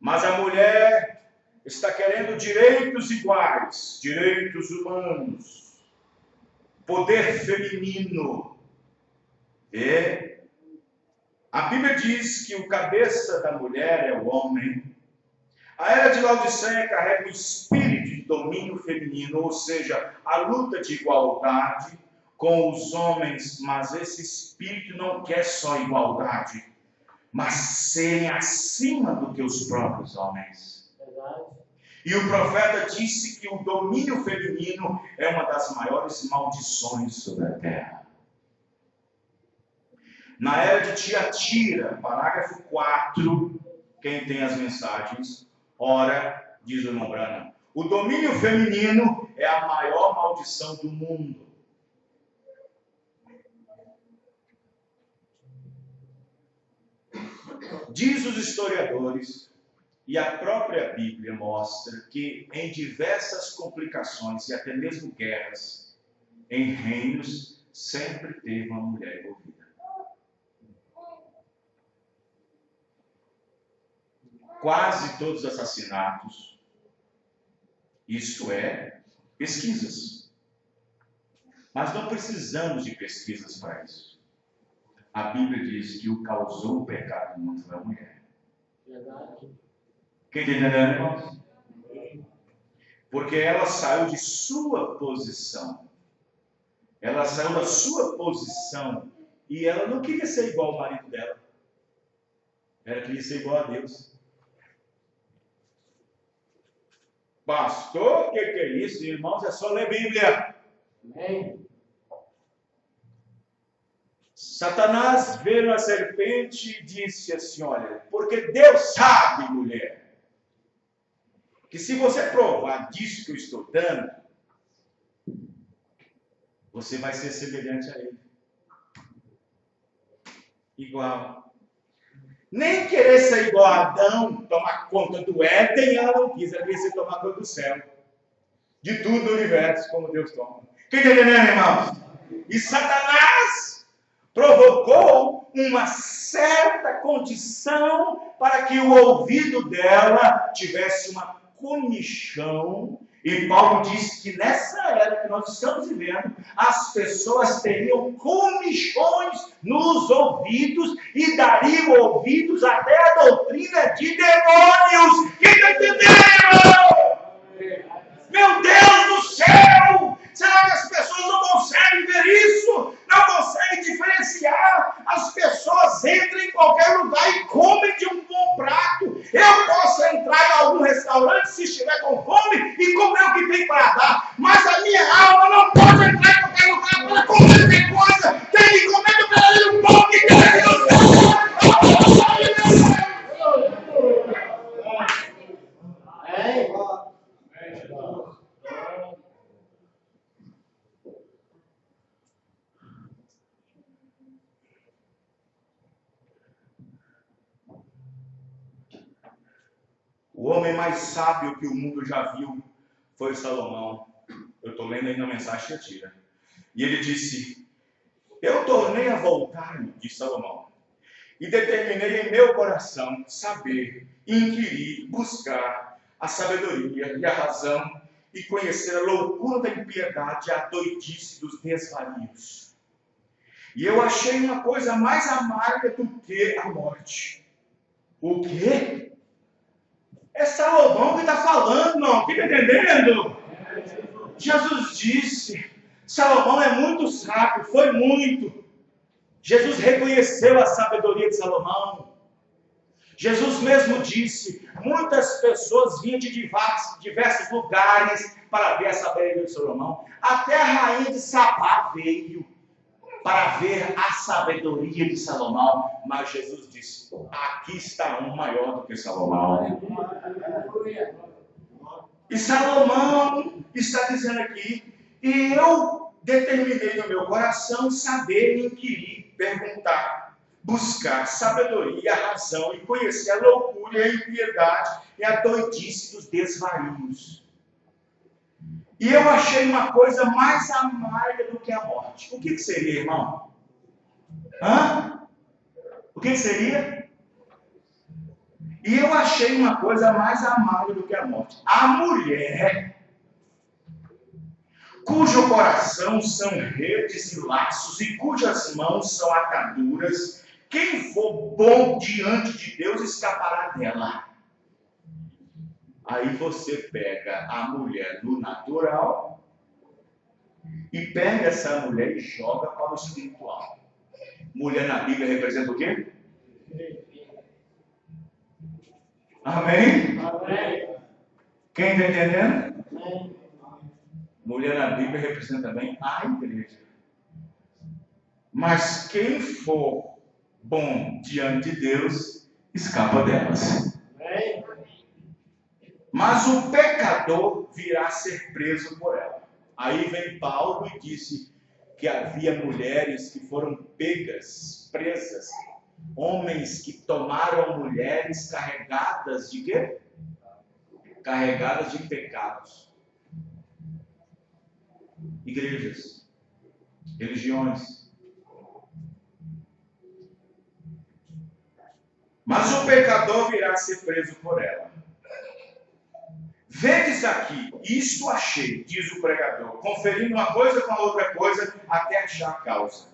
B: Mas a mulher está querendo direitos iguais, direitos humanos, poder feminino. A Bíblia diz que o cabeça da mulher é o homem. A era de Laodiceia carrega o espírito de domínio feminino, ou seja, a luta de igualdade com os homens, mas esse espírito não quer só igualdade, mas serem acima do que os próprios homens. E o profeta disse que o domínio feminino é uma das maiores maldições sobre a terra. Na era de Tiatira, parágrafo 4, quem tem as mensagens, ora, diz o irmão Branham, o domínio feminino é a maior maldição do mundo. Diz os historiadores, e a própria Bíblia mostra que em diversas complicações e até mesmo guerras, em reinos, sempre teve uma mulher envolvida. Quase todos os assassinatos, isto é, pesquisas. Mas não precisamos de pesquisas para isso. A Bíblia diz que o causou o pecado no mundo foi a mulher. Quem está entendendo, irmãos? Porque ela saiu de sua posição. Ela saiu da sua posição e ela não queria ser igual ao marido dela. Ela queria ser igual a Deus. Pastor, o que é isso, irmãos? É só ler Bíblia. Amém. Satanás veio a serpente e disse assim, olha, porque Deus sabe, mulher, que se você provar disso que eu estou dando, você vai ser semelhante a ele. Igual. Nem querer ser igual a Adão, tomar conta do Éden, ela não quis, ela queria ser tomar conta do céu. De tudo no universo, como Deus toma. Quem está entendendo, irmãos? E Satanás provocou uma certa condição para que o ouvido dela tivesse uma comichão. E Paulo disse que nessa era que nós estamos vivendo, as pessoas teriam comichões nos ouvidos e dariam ouvidos até a doutrina de demônios. Quem está entendendo? Meu Deus do céu! Será que as pessoas não conseguem ver isso? Não conseguem diferenciar? As pessoas entram em qualquer lugar e comem de um bom prato. Eu posso entrar em algum restaurante se estiver com fome e comer o que tem para dar. Mas a minha alma não pode entrar em qualquer lugar para comer qualquer coisa. Tem que comer do verdadeiro pão que Deus.
C: O homem mais sábio que o mundo já viu foi Salomão. Eu estou lendo aí na mensagem que eu tiro. E ele disse: eu tornei a voltar-me, diz Salomão, e determinei em meu coração saber, inquirir, buscar a sabedoria e a razão e conhecer a loucura da impiedade e a doidice dos desvarios. E eu achei uma coisa mais amarga do que a morte. O quê? É Salomão que está falando, não? Fica entendendo? Jesus disse, Salomão é muito sábio, foi muito. Jesus reconheceu a sabedoria de Salomão. Jesus mesmo disse, muitas pessoas vinham de diversos lugares para ver a sabedoria de Salomão. Até a rainha de Sabá veio para ver a sabedoria de Salomão. Mas Jesus disse, aqui está um maior do que Salomão. E Salomão está dizendo aqui, e eu determinei no meu coração saber, inquirir, perguntar, buscar sabedoria, razão e conhecer a loucura e a impiedade e a doidice dos desvarios. E eu achei uma coisa mais amarga do que a morte. O que seria, irmão? O que seria? E eu achei uma coisa mais amarga do que a morte. A mulher, cujo coração são redes e laços, e cujas mãos são ataduras, quem for bom diante de Deus escapará dela. Aí você pega a mulher no natural e pega essa mulher e joga para o espiritual. Mulher na Bíblia representa o quê? Amém? Amém. Quem está entendendo? Amém. Mulher na Bíblia representa também a igreja. Mas quem for bom diante de Deus, escapa delas. Amém. Mas o pecador virá ser preso por ela. Aí vem Paulo e disse que havia mulheres que foram pegas, presas, homens que tomaram mulheres carregadas de quê? Carregadas de pecados. Igrejas, religiões. Mas o pecador virá ser preso por ela. Vedes aqui, isto achei, diz o pregador, conferindo uma coisa com a outra coisa, até achar a causa.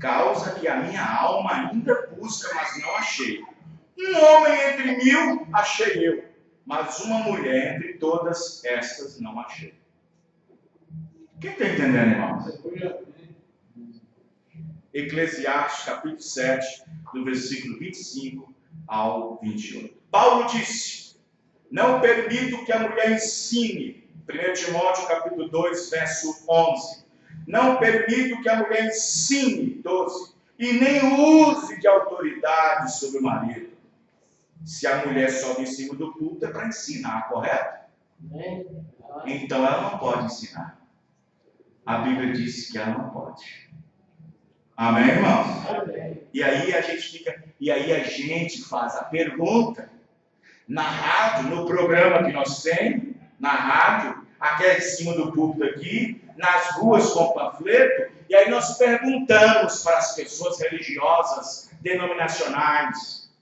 C: Causa que a minha alma ainda busca, mas não achei. Um homem entre 1000 achei eu, mas uma mulher entre todas estas não achei. Quem está entendendo, irmãos? Eclesiastes, capítulo 7, do versículo 25 ao 28. Paulo disse, não permito que a mulher ensine. 1 Timóteo, capítulo 2, verso 11. Não permito que a mulher ensine, 12. E nem use de autoridade sobre o marido. Se a mulher sobe em cima do púlpito é para ensinar, correto? Então ela não pode ensinar. A Bíblia diz que ela não pode. Amém, irmãos? Amém. E aí a gente faz a pergunta na rádio, no programa que nós temos, na rádio, aqui em cima do púlpito aqui, nas ruas com panfleto, e aí nós perguntamos para as pessoas religiosas, denominacionais,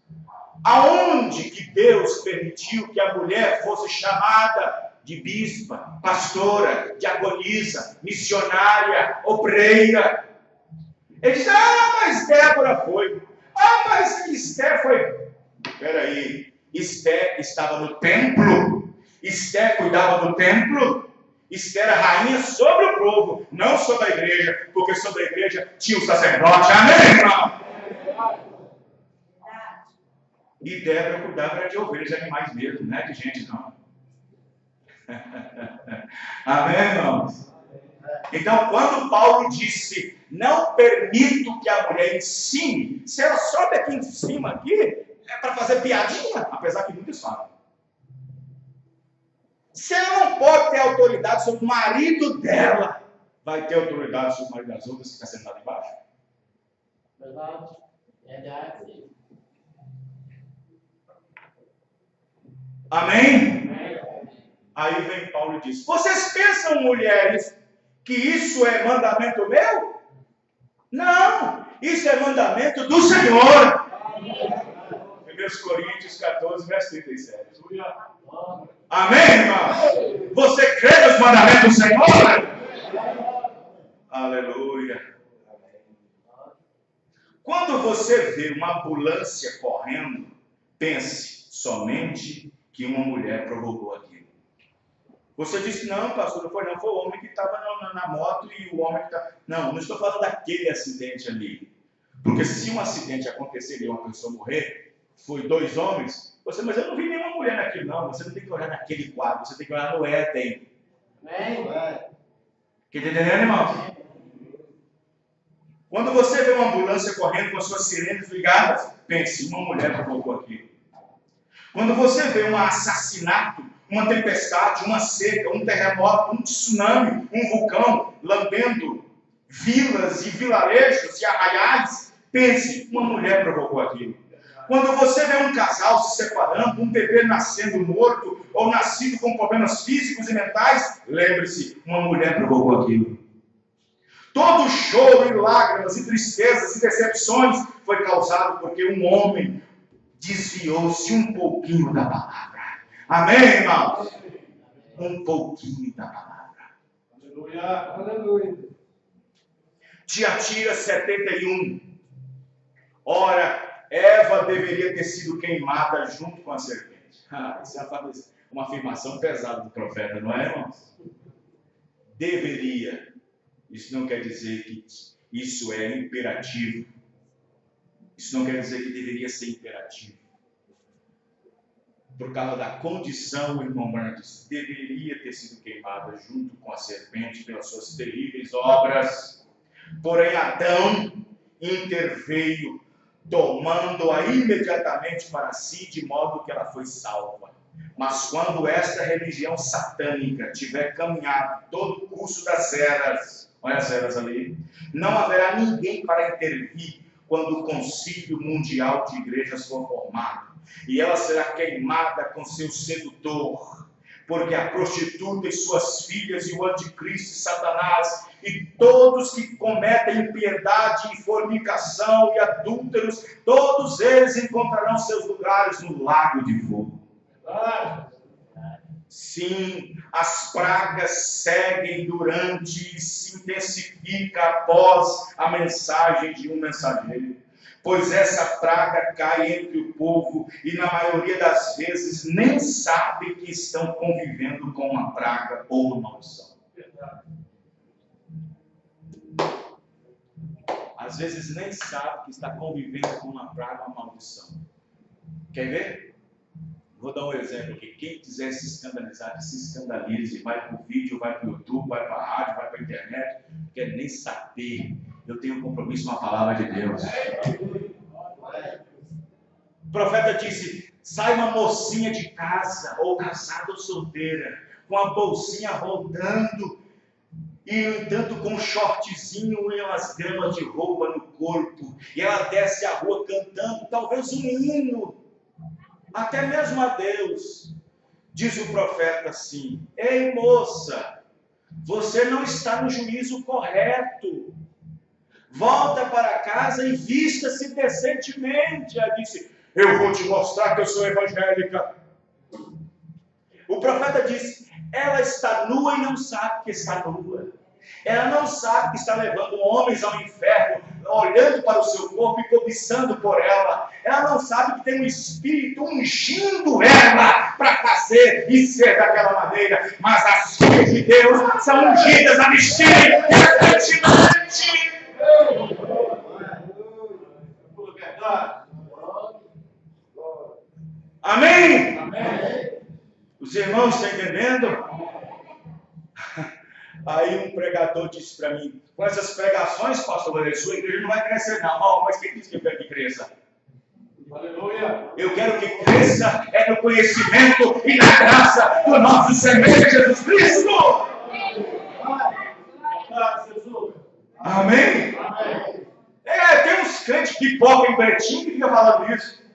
C: aonde que Deus permitiu que a mulher fosse chamada de bispa, pastora, diaconisa, missionária, obreira? Ele diz, mas Débora foi. Mas Esther foi. Peraí, Esther estava no templo. Esther cuidava do templo. Esther era rainha sobre o povo, não sobre a igreja, porque sobre a igreja tinha o sacerdote. Amém, irmão? E Débora cuidava de ovelhas, de animais mesmo, não é de gente, não. Amém, irmãos? Então, quando Paulo disse, não permito que a mulher ensine, se ela sobe aqui em cima, aqui, é para fazer piadinha, apesar que muitos falam. Se ela não pode ter autoridade sobre o marido dela, vai ter autoridade sobre o marido das outras que está sentado embaixo? Verdade. Amém? Aí vem Paulo e diz: vocês pensam, mulheres, que isso é mandamento meu? Não, isso é mandamento do Senhor. 1 Coríntios 14, verso 37. Amém, irmão? Você crê nos mandamentos do Senhor? Aleluia. Quando você vê uma ambulância correndo, pense somente que uma mulher provocou aquilo. Você disse, não, pastor, não foi não, foi o homem que estava na moto e o homem que estava... Não estou falando daquele acidente ali. Porque se um acidente acontecer e uma pessoa morrer, foi 2 homens, mas eu não vi nenhuma mulher naquilo, não. Você não tem que olhar naquele quadro, você tem que olhar no Éden. Está entendendo, irmão? Quando você vê uma ambulância correndo com as suas sirenes ligadas, pense, uma mulher provocou aquilo. Quando você vê um assassinato, uma tempestade, uma seca, um terremoto, um tsunami, um vulcão lambendo vilas e vilarejos e arraiais, pense, uma mulher provocou aquilo. Quando você vê um casal se separando, um bebê nascendo morto ou nascido com problemas físicos e mentais, lembre-se, uma mulher provocou aquilo. Todo choro e lágrimas e tristezas e decepções foi causado porque um homem desviou-se um pouquinho da palavra. Amém, irmãos? Um pouquinho da palavra.
A: Aleluia. Aleluia.
C: Tiatira 71. Ora, Eva deveria ter sido queimada junto com a serpente. Isso é uma afirmação pesada do profeta, não é, irmãos? Deveria. Isso não quer dizer que isso é imperativo. Isso não quer dizer que deveria ser imperativo. Por causa da condição, irmão Brandes, deveria ter sido queimada junto com a serpente pelas suas terríveis obras. Porém, Adão interveio, tomando-a imediatamente para si, de modo que ela foi salva. Mas quando esta religião satânica tiver caminhado todo o curso das eras, olha as eras ali, não haverá ninguém para intervir quando o concílio mundial de igrejas for formado. E ela será queimada com seu sedutor, porque a prostituta e suas filhas e o anticristo e Satanás e todos que cometem impiedade e fornicação e adúlteros, todos eles encontrarão seus lugares no lago de fogo. Sim, as pragas seguem durante e se intensifica após a mensagem de um mensageiro. Pois essa praga cai entre o povo e na maioria das vezes nem sabe que estão convivendo com uma praga ou uma maldição. Às vezes nem sabe que está convivendo com uma praga ou uma maldição. Quer ver? Vou dar um exemplo aqui. Quem quiser se escandalizar, que se escandalize. Vai para o vídeo, vai para o YouTube, vai para a rádio, vai para a internet. Não quer nem saber. Eu tenho um compromisso com a palavra de Deus. O profeta disse, sai uma mocinha de casa, ou casada ou solteira, com a bolsinha rodando, e no entanto com um shortzinho e umas gramas de roupa no corpo, e ela desce a rua cantando, talvez um hino, até mesmo a Deus. Diz o profeta assim, ei moça, você não está no juízo correto. Volta para casa e vista-se decentemente. Ela disse, eu vou te mostrar que eu sou evangélica. O profeta disse, ela está nua e não sabe que está nua. Ela não sabe que está levando homens ao inferno, olhando para o seu corpo e cobiçando por ela. Ela não sabe que tem um espírito ungindo ela para fazer e ser daquela maneira. Mas as filhas de Deus são ungidas a vestirem decentemente. Amém? Amém? Os irmãos estão entendendo? Aí um pregador disse para mim, com essas pregações, pastor, sua igreja não vai crescer não. Oh, mas quem disse que eu quero que cresça? Aleluia. Eu quero que cresça é no conhecimento e na graça do nosso Senhor Jesus Cristo. Amém? Amém. Tem uns crentes pipoca em pretinho que ficam falando isso.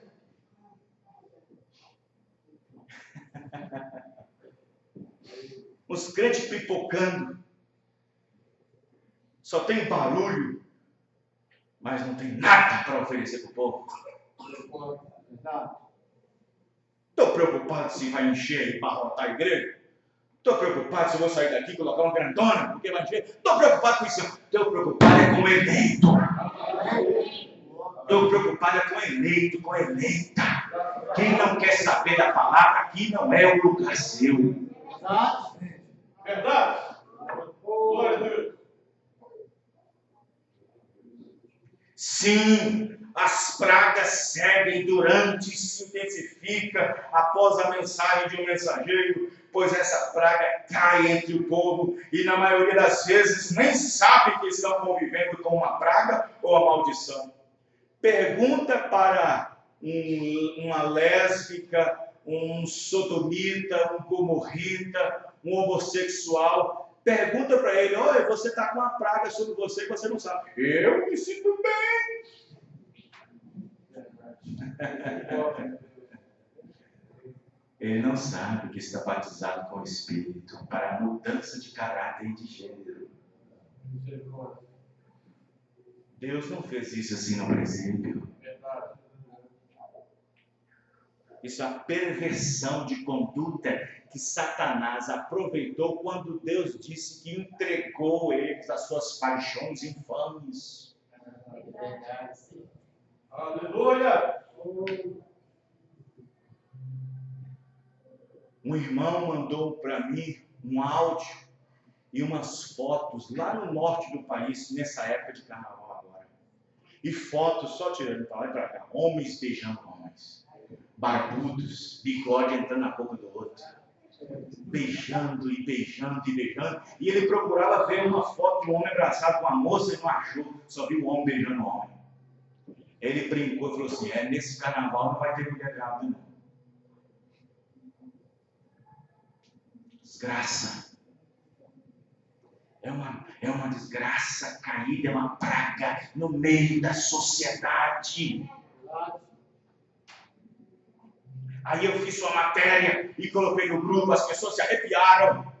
C: Os crentes pipocando. Só tem barulho, mas não tem nada para oferecer para o povo. Estou preocupado se vai encher e barrotar a igreja. Estou preocupado se eu vou sair daqui e colocar uma grandona, porque vai encher. Estou preocupado com isso. Estou preocupado com o eleito. Estou preocupado com o eleito, com a eleita. Quem não quer saber da palavra aqui não é o lugar seu.
A: Verdade? Glória a Deus.
C: Sim, as pragas seguem durante e se intensifica após a mensagem de um mensageiro, pois essa praga cai entre o povo e na maioria das vezes nem sabe que estão convivendo com uma praga ou uma maldição. Pergunta para uma lésbica, um sodomita, um gomorrita, um homossexual. Pergunta para ele: olha, você está com uma praga sobre você que você não sabe. Eu me sinto bem.
B: Ele não sabe que está batizado com o Espírito para a mudança de caráter e de gênero. Deus não fez isso assim no princípio.
C: Isso é a perversão de conduta que Satanás aproveitou quando Deus disse que entregou eles às suas paixões infames.
A: Aleluia!
C: Um irmão mandou para mim um áudio e umas fotos lá no norte do país, nessa época de carnaval agora. E fotos só tirando para lá e para cá. Homens beijando homens. Barbudos, bigode entrando na boca do outro. Beijando e beijando e beijando. E ele procurava ver uma foto de um homem abraçado com uma moça e não achou. Só viu o homem beijando o homem. Ele brincou e falou assim: nesse carnaval não vai ter mulher grávida não. Desgraça. É uma desgraça caída, é uma praga no meio da sociedade. Aí eu fiz uma matéria e coloquei no grupo, as pessoas se arrepiaram.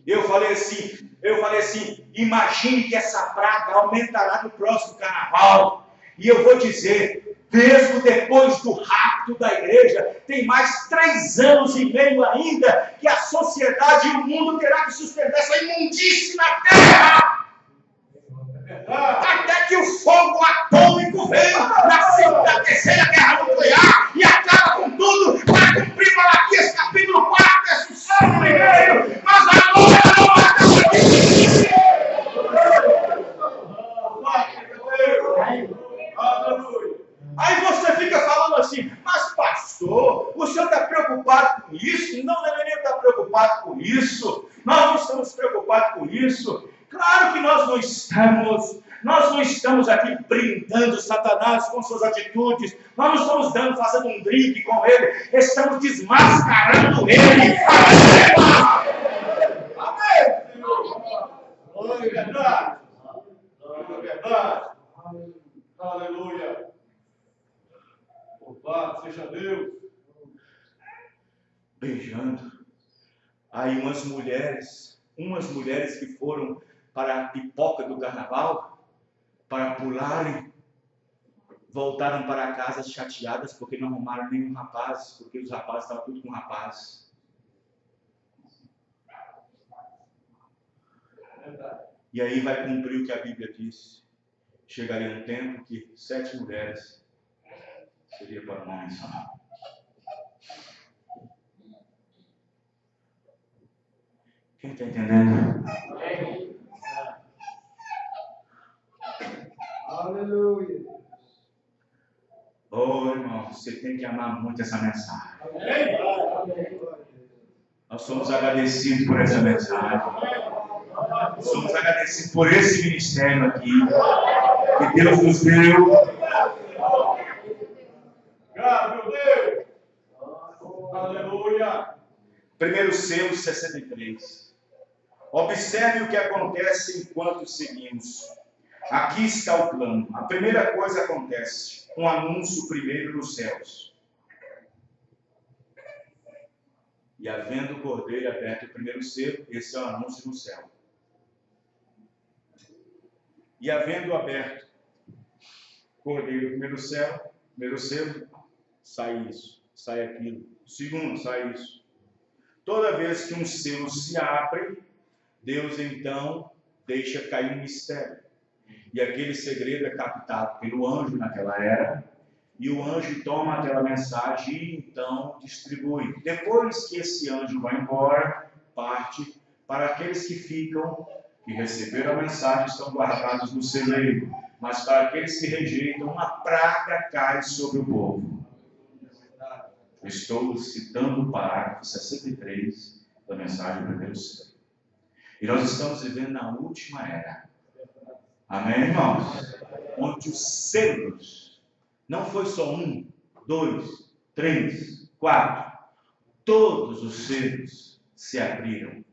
C: Eu falei assim, imagine que essa praga aumentará no próximo carnaval. E eu vou dizer, mesmo depois do rapto da igreja, tem mais 3 anos e meio ainda que a sociedade e o mundo terá que sustentar essa imundície na terra. Até que o fogo atômico veio na terceira guerra nuclear e acaba com tudo para cumprir Malaquias capítulo 4, verso 5. Mas agora não acaba de Aí você fica falando assim: mas pastor, o senhor está preocupado com isso? Não deveria estar preocupado com isso. Nós não estamos preocupados com isso. Claro que nós não estamos. Nós não estamos aqui brindando Satanás com suas atitudes. Nós não estamos fazendo um drink com ele. Estamos desmascarando ele. Amém!
A: Glória, verdade. Glória, verdade. Aleluia. Louvado seja Deus.
C: Beijando. Aí umas mulheres que foram para a pipoca do carnaval, para pularem, voltaram para casa chateadas porque não arrumaram nenhum rapaz, porque os rapazes estavam tudo com rapaz. E aí vai cumprir o que a Bíblia diz. Chegaria um tempo que 7 mulheres seria para um homem só.
B: Quem está entendendo?
A: Aleluia.
C: Oh, irmão, você tem que amar muito essa mensagem. Nós somos agradecidos por essa mensagem. Somos agradecidos por esse ministério aqui que Deus nos deu.
A: Meu Deus. Aleluia.
C: 1 Selo 63. Observe o que acontece enquanto seguimos. Aqui está o plano. A primeira coisa acontece. Um anúncio primeiro nos céus. E havendo o cordeiro aberto o primeiro selo, esse é o anúncio no céu. E havendo aberto o cordeiro o primeiro selo, sai isso, sai aquilo. O segundo, sai isso. Toda vez que um selo se abre, Deus então deixa cair um mistério. E aquele segredo é captado pelo anjo naquela era. E o anjo toma aquela mensagem e então distribui. Depois que esse anjo vai embora, parte para aqueles que ficam, que receberam a mensagem, estão guardados no celeiro. Mas para aqueles que rejeitam, uma praga cai sobre o povo. Estou citando o parágrafo 63 da mensagem do primeiro selo. E nós estamos vivendo na última era. Amém, irmãos? Onde os selos, não foi só 1, 2, 3, 4. Todos os selos se abriram.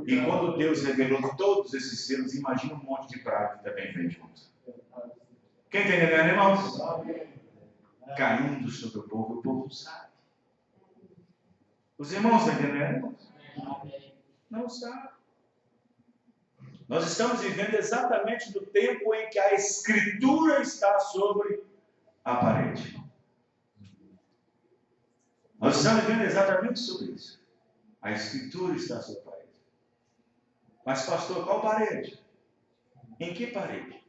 C: E quando Deus revelou todos esses selos, imagina um monte de praga que também vem junto. Quem está entendendo, irmãos? Caindo sobre o povo sabe. Os irmãos estão entendendo, irmãos? Não sabem. Nós estamos vivendo exatamente no tempo em que a Escritura está sobre a parede. Nós estamos vivendo exatamente sobre isso. A Escritura está sobre a parede. Mas, pastor, qual parede? Em que parede?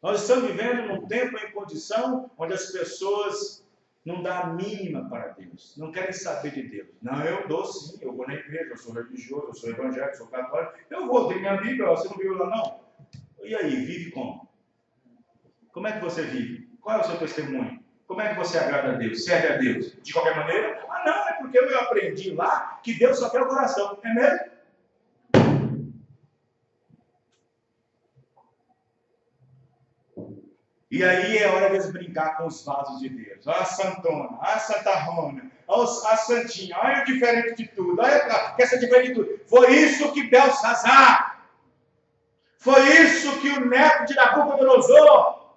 C: Nós estamos vivendo num tempo em condição onde as pessoas não dão a mínima para Deus. Não querem saber de Deus. Não, eu dou sim. Eu vou na igreja, eu sou religioso, eu sou evangélico, sou católico. Eu vou ter minha Bíblia, você não viu lá não? E aí, vive como? Como é que você vive? Qual é o seu testemunho? Como é que você agrada a Deus? Serve a Deus? De qualquer maneira? Ah, não, é porque eu aprendi lá que Deus só quer o coração. É mesmo? E aí é hora de eles brincar com os vasos de Deus. Olha a Santona, olha a Santa Rona, olha a Santinha, olha o diferente de tudo, olha essa diferente de tudo. Foi isso que Belsazar, foi isso que o neto de Nabucodonosor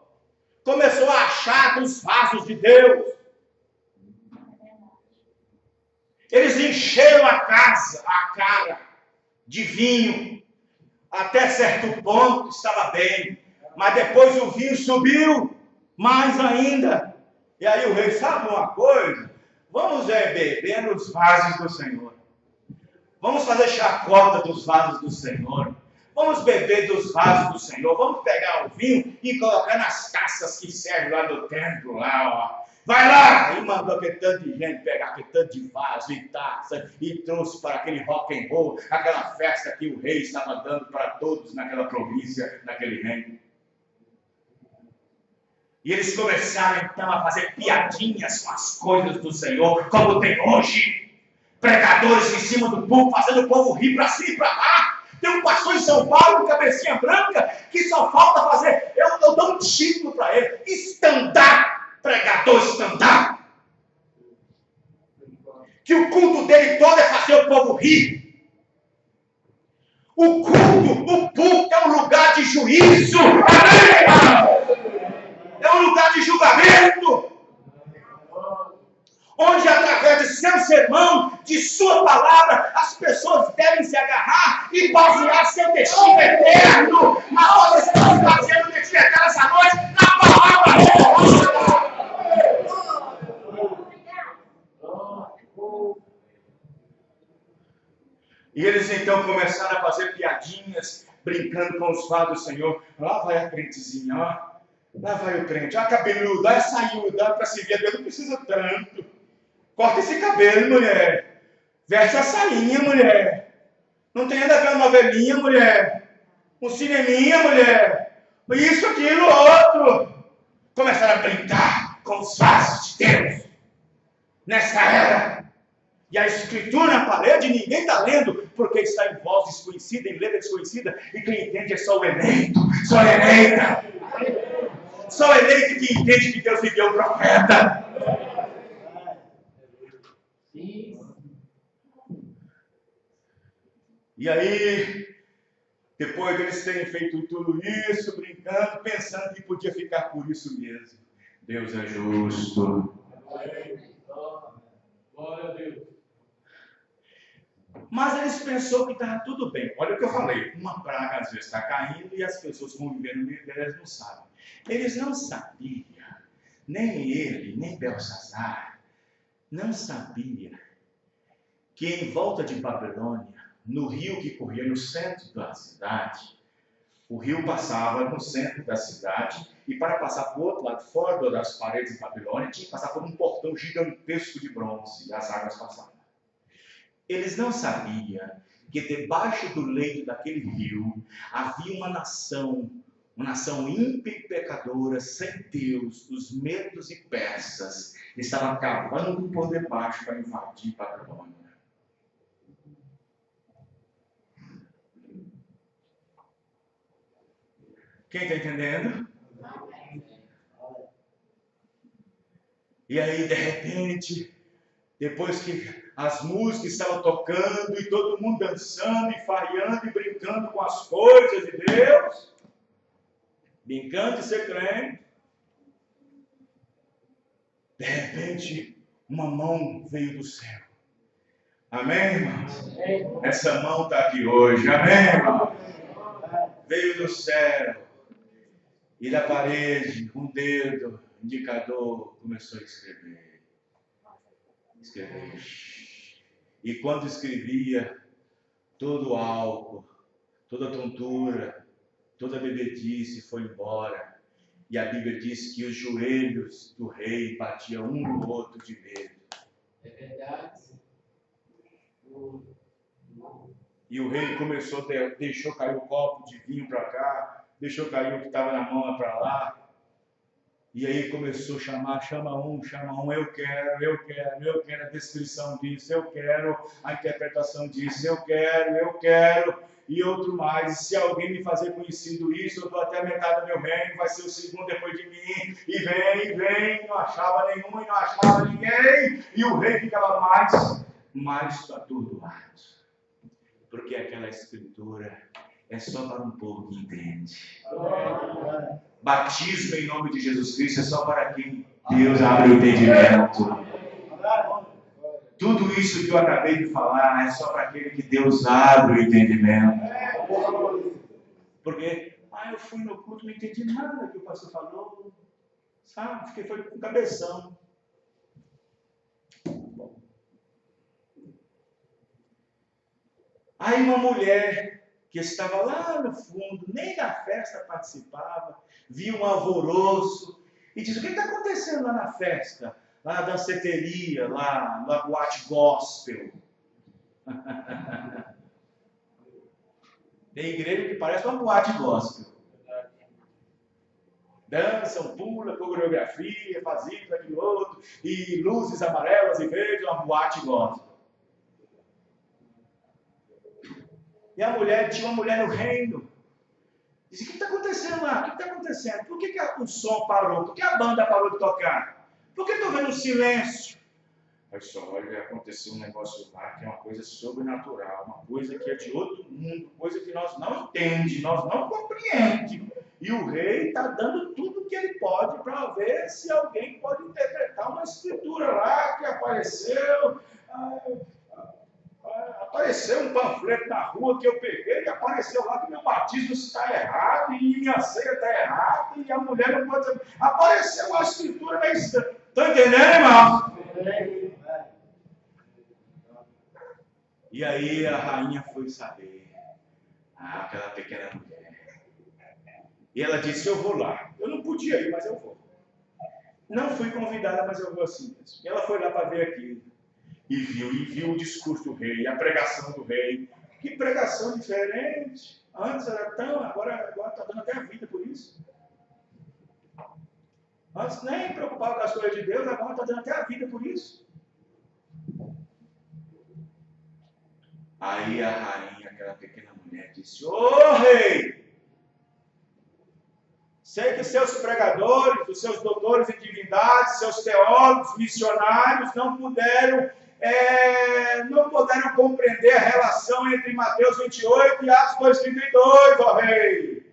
C: começou a achar dos vasos de Deus. Eles encheram a cara de vinho. Até certo ponto estava bem. Mas depois o vinho subiu mais ainda. E aí o rei, sabe uma coisa? Vamos beber nos vasos do Senhor. Vamos fazer chacota dos vasos do Senhor. Vamos beber dos vasos do Senhor. Vamos pegar o vinho e colocar nas taças que servem lá do templo. Lá, ó. Vai lá! E mandou aquele tanto de gente pegar aquele tanto de vaso e taça e trouxe para aquele rock and roll, aquela festa que o rei estava dando para todos naquela província, naquele reino. E eles começaram então a fazer piadinhas com as coisas do Senhor, como tem hoje. Pregadores em cima do púlpito, fazendo o povo rir para cima e para lá. Tem um pastor em São Paulo, com cabecinha branca, que só falta fazer, eu dou um título para ele, stand-up, pregador stand-up. Que o culto dele todo é fazer o povo rir. O púlpito é um lugar de juízo. Amém, irmão? É um lugar de julgamento, onde através de seu sermão, de sua palavra, as pessoas devem se agarrar e basear seu destino eterno. Mas nós estamos baseando o destino eterno essa noite na palavra de Deus. E eles então começaram a fazer piadinhas, brincando com os vasos do Senhor. Lá vai a crentezinha, ó. Lá vai o crente, cabeludo, olha saiuda, para servir a Deus, não precisa tanto. Corta esse cabelo, mulher. Veste a sainha, mulher. Não tem nada a ver uma novelinha, mulher. Um cineminha, mulher. Isso, aquilo, outro. Começaram a brincar com os vasos de Deus. Nessa era. E a Escritura na parede, ninguém está lendo, porque está em voz desconhecida, em letra desconhecida, e quem entende é só o eleito, só a eleita. Só o eleito que entende que Deus enviou o profeta. E aí, depois deles terem feito tudo isso, brincando, pensando que podia ficar por isso mesmo. Deus é justo. Glória a Deus. Mas eles pensaram que estava tudo bem. Olha o que eu falei. Uma praga às vezes está caindo e as pessoas que vão viver no meio delas não sabem. Eles não sabiam, nem ele, nem Belsazar, não sabia que em volta de Babilônia, no rio que corria no centro da cidade, o rio passava no centro da cidade e para passar para o outro lado, fora das paredes de Babilônia, tinha que passar por um portão gigantesco de bronze e as águas passavam. Eles não sabiam que debaixo do leito daquele rio havia uma nação ímpia e pecadora, sem Deus, os medos e persas, estavam cavando por debaixo para invadir Babilônia. Quem está entendendo? E aí, de repente, depois que as músicas estavam tocando e todo mundo dançando e farreando e brincando com as coisas de Deus, brincando de ser crente, de repente, uma mão veio do céu. Amém, irmãos? Essa mão está aqui hoje. Amém, irmãos? Veio do céu. E da parede, um dedo indicador começou a escrever. E quando escrevia, todo o álcool, toda a tontura, toda a bebedice foi embora. E a Bíblia diz que os joelhos do rei batiam um no outro de medo.
D: É verdade.
C: E o rei começou, deixou cair o copo de vinho para cá, deixou cair o que estava na mão para lá. E aí começou a chamar, chama um, eu quero a descrição disso, eu quero a interpretação disso, eu quero, e outro mais. E se alguém me fazer conhecido isso, eu dou até a metade do meu reino, vai ser o segundo depois de mim. E vem, não achava nenhum, e não achava ninguém. E o rei ficava mais atordoado. Porque aquela escritura é só para um povo que entende. Batismo em nome de Jesus Cristo é só para quem Deus abre o entendimento. Tudo isso que eu acabei de falar é só para aquele que Deus abre o entendimento. Porque, eu fui no culto, não entendi nada que o pastor falou, sabe? Foi com cabeção. Aí uma mulher que estava lá no fundo, nem da festa participava, viu um alvoroço e disse: o que está acontecendo lá na festa? Lá na danceteria, lá na boate gospel. Tem igreja que parece uma boate gospel. Dançam, pula, coreografia, faz isso, aquilo outro, e luzes amarelas e verdes, uma boate gospel. E a mulher, tinha uma mulher no reino. Disse: o que está acontecendo lá? O que está acontecendo? Por que o som parou? Por que a banda parou de tocar? Por que estou vendo um silêncio? Olha só, olha, aconteceu um negócio lá que é uma coisa sobrenatural, uma coisa que é de outro mundo, coisa que nós não entendemos, nós não compreendemos. E o rei está dando tudo o que ele pode para ver se alguém pode interpretar uma escritura lá que apareceu. Apareceu um panfleto na rua que eu peguei e apareceu lá que meu batismo está errado e minha ceia está errada e a mulher não pode... Apareceu uma escritura meio estranha. Estão entendendo, irmão? E aí a rainha foi saber. Aquela pequena mulher. E ela disse: eu vou lá. Eu não podia ir, mas eu vou. Não fui convidada, mas eu vou assim mesmo. E ela foi lá para ver aquilo. E viu o discurso do rei, a pregação do rei. Que pregação diferente. Antes era tão, agora está dando até a vida por isso. Antes nem preocupava com as coisas de Deus, agora está dando até a vida por isso. Aí a rainha, aquela pequena mulher, disse: ô rei, sei que seus pregadores, os seus doutores em divindade, seus teólogos, missionários não puderam compreender a relação entre Mateus 28 e Atos 2,32, ó rei.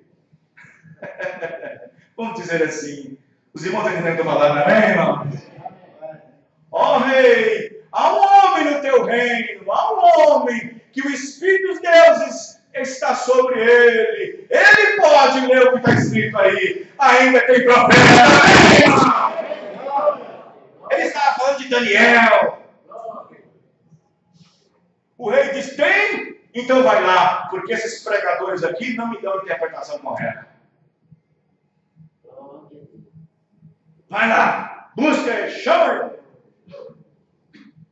C: Vamos dizer assim. Os irmãos estão entendendo o que eu estou falando, amém, irmão? Ó rei, há um homem no teu reino, há um homem que o Espírito dos deuses está sobre ele. Ele pode ler o que está escrito aí. Ainda tem profeta. Ele estava falando de Daniel. O rei diz: tem? Então vai lá, porque esses pregadores aqui não me dão a interpretação correta. Vai lá, busca ele, chama ele.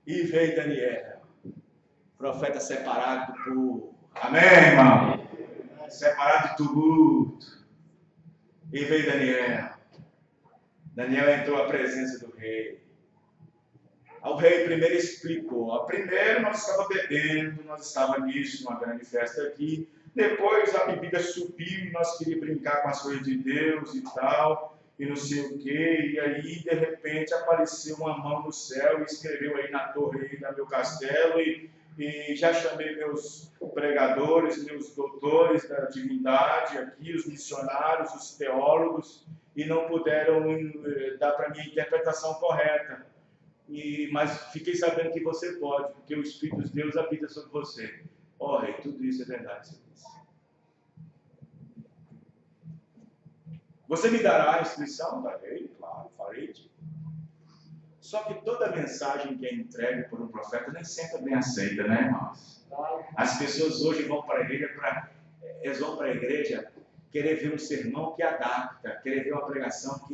C: E veio Daniel, profeta separado do povo. Amém, irmão? Separado de tudo. E veio Daniel. Daniel entrou à presença do rei. O rei primeiro explicou. Primeiro nós estávamos bebendo, nós estávamos nisso, numa grande festa aqui. Depois a bebida subiu e nós queríamos brincar com as coisas de Deus e tal, e não sei o quê. E aí, de repente, apareceu uma mão no céu e escreveu aí na torre aí do meu castelo. E já chamei meus pregadores, meus doutores da divindade aqui, os missionários, os teólogos, e não puderam dar para mim a interpretação correta. Mas fiquei sabendo que você pode, porque o Espírito de Deus habita sobre você. Ó, rei, tudo isso é verdade, você disse. Você me dará a instrução? Darei, claro, farei. Só que toda mensagem que é entregue por um profeta nem sempre é bem aceita, né, irmãos? As pessoas hoje vão para a igreja, querer ver um sermão que adapta, querer ver uma pregação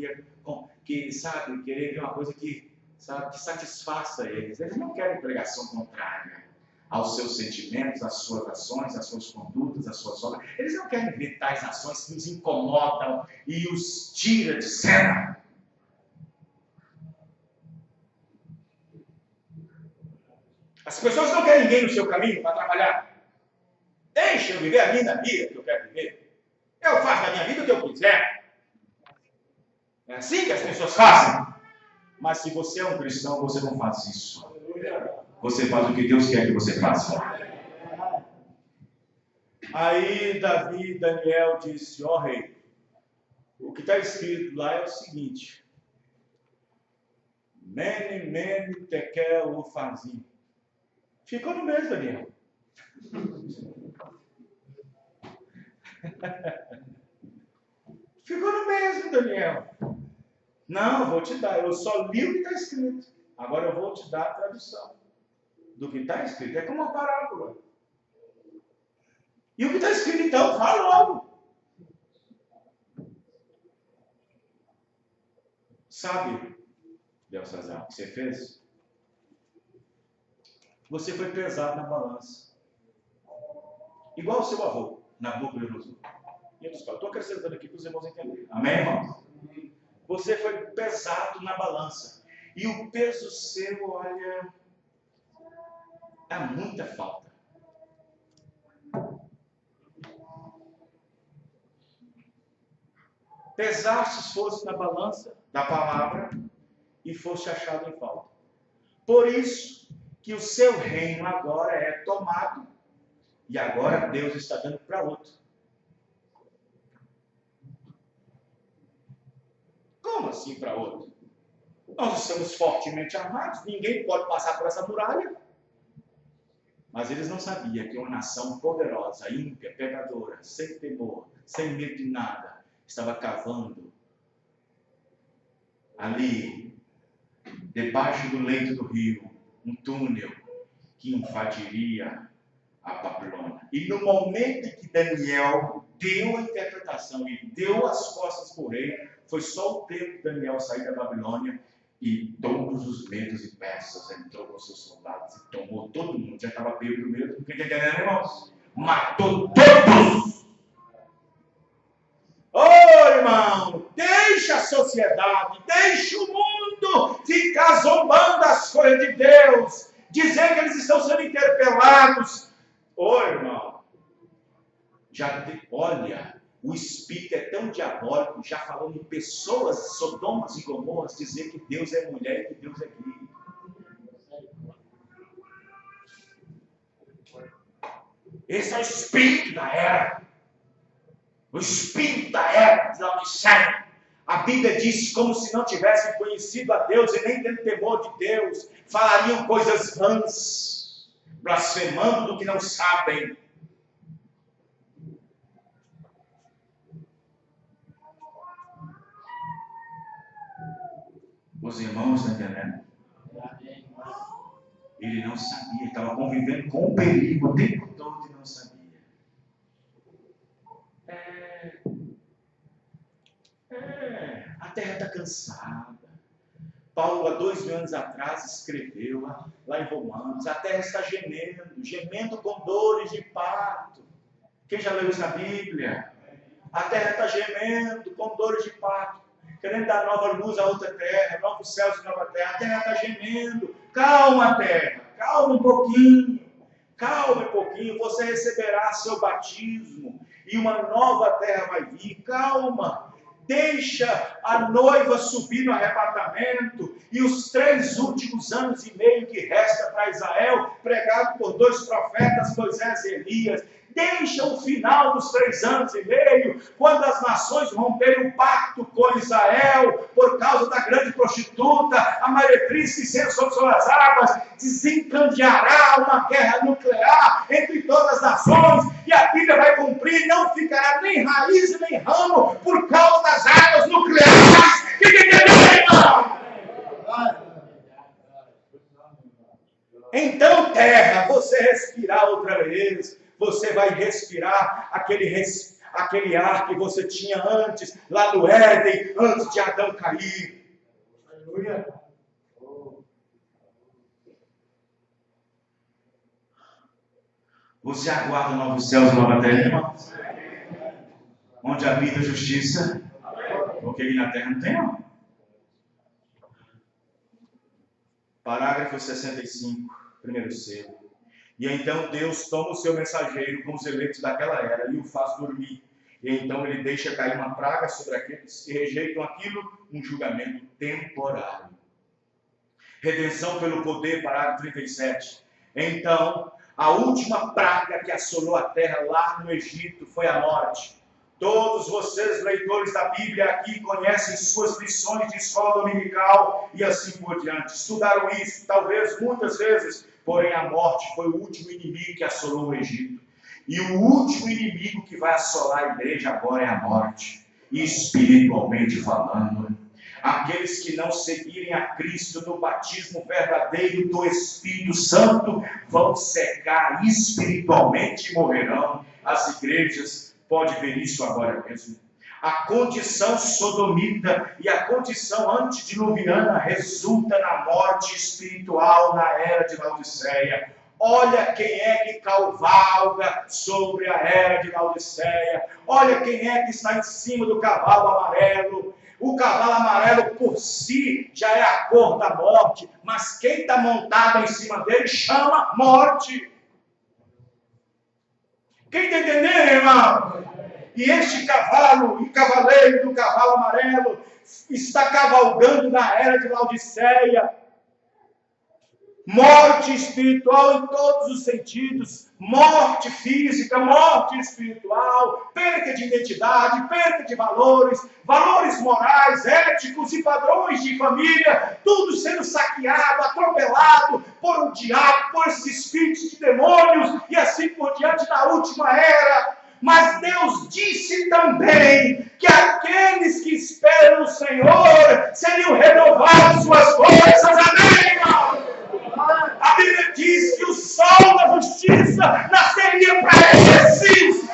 C: que sabe, querer ver uma coisa que satisfaça eles. Eles não querem pregação contrária aos seus sentimentos, às suas ações, às suas condutas, às suas obras. Eles não querem ver tais ações que os incomodam e os tira de cena. As pessoas não querem ninguém no seu caminho para trabalhar. Deixa eu viver a minha vida que eu quero viver. Eu faço da minha vida o que eu quiser. É assim que as pessoas fazem. Mas se você é um cristão, você não faz isso. Você faz o que Deus quer que você faça. Aí Daniel disse: ó rei, o que está escrito lá é o seguinte: Mene, tekel, ufazim. Ficou no mesmo, Daniel. Ficou no mesmo, Daniel. Não, eu vou te dar. Eu só li o que está escrito. Agora eu vou te dar a tradução do que está escrito. É como uma parábola. E o que está escrito, então, fala logo. Sabe, Belsazar, o que você fez? Você foi pesado na balança. Igual o seu avô, Nabucodonosor. Estou acrescentando aqui para os irmãos entenderem. Amém, irmãos? Você foi pesado na balança. E o peso seu, olha, dá muita falta. Pesaste se fosse na balança da palavra e fosse achado em falta. Por isso que o seu reino agora é tomado e agora Deus está dando para outro. Como assim para outro? Nós estamos fortemente armados, ninguém pode passar por essa muralha. Mas eles não sabiam que uma nação poderosa, ímpia, pecadora, sem temor, sem medo de nada, estava cavando ali, debaixo do leito do rio, um túnel que invadiria a Babilônia. E no momento que Daniel deu a interpretação e deu as costas para o rei, foi só o tempo que Daniel sair da Babilônia e todos os medos e persas entrou com seus soldados e tomou todo mundo. Já estava pego do medo, porque tem que entender, irmãos? Matou todos! Ô irmão, deixa a sociedade, deixa o mundo ficar zombando das coisas de Deus, dizer que eles estão sendo interpelados. Ô irmão, olha, o Espírito é tão diabólico, já falando em pessoas, Sodomas e Gomorras, dizer que Deus é mulher e que Deus é gay. Esse é o Espírito da era. O Espírito da era de Laodiceia. A Bíblia diz como se não tivessem conhecido a Deus e nem tendo temor de Deus, falariam coisas vãs, blasfemando do que não sabem. Os irmãos estão entendendo? Ele não sabia, estava convivendo com o perigo o tempo todo e não sabia. A terra está cansada. Paulo, há 2.000 anos atrás, escreveu lá em Romanos: a terra está gemendo com dores de parto. Quem já leu isso na Bíblia? A terra está gemendo com dores de parto, querendo dar nova luz a outra terra, novos céus e nova terra. A terra está gemendo. Calma, terra, calma um pouquinho. Calma um pouquinho, você receberá seu batismo e uma nova terra vai vir. Calma. Deixa a noiva subir no arrebatamento e os 3 últimos anos e meio que resta para Israel, pregado por 2 profetas, Moisés e Elias. Deixa o final dos 3 anos e meio, quando as nações romperem o pacto com Israel, por causa da grande prostituta, a meretriz que sendo sobre as águas, desencadeará uma guerra nuclear entre todas as nações, e a Bíblia vai cumprir, não ficará nem raiz nem ramo, por causa das águas nucleares. Que irmão? Então, terra, você respirar outra vez. Você vai respirar aquele ar que você tinha antes, lá no Éden, antes de Adão cair. Aleluia. Você aguarda novos céus e nova terra, irmãos? Onde habita a justiça? Porque aqui na terra não tem, não. Parágrafo 65, primeiro selo. E então Deus toma o seu mensageiro com os eleitos daquela era e o faz dormir. E então ele deixa cair uma praga sobre aqueles que rejeitam aquilo, um julgamento temporário. Redenção pelo poder, parágrafo 37. Então, a última praga que assolou a terra lá no Egito foi a morte. Todos vocês, leitores da Bíblia aqui, conhecem suas lições de escola dominical e assim por diante. Estudaram isso, talvez muitas vezes. Porém, a morte foi o último inimigo que assolou o Egito. E o último inimigo que vai assolar a igreja agora é a morte. E espiritualmente falando, aqueles que não seguirem a Cristo no batismo verdadeiro do Espírito Santo vão secar espiritualmente e morrerão. As igrejas podem ver isso agora mesmo. A condição sodomita e a condição antediluviana resulta na morte espiritual na era de Laodiceia. Olha quem é que cavalga sobre a era de Laodiceia. Olha quem é que está em cima do cavalo amarelo. O cavalo amarelo por si já é a cor da morte, mas quem está montado em cima dele chama morte. Quem está entendendo, irmão? E este cavalo, e cavaleiro do cavalo amarelo, está cavalgando na era de Laodiceia. Morte espiritual em todos os sentidos. Morte física, morte espiritual, perda de identidade, perda de valores, valores morais, éticos e padrões de família, tudo sendo saqueado, atropelado por um diabo, por esses espíritos de demônios e assim por diante na última era. Mas Deus disse também que aqueles que esperam no Senhor seriam renovados suas forças. Amém, irmão? A Bíblia diz que o sol da justiça nasceria para esses.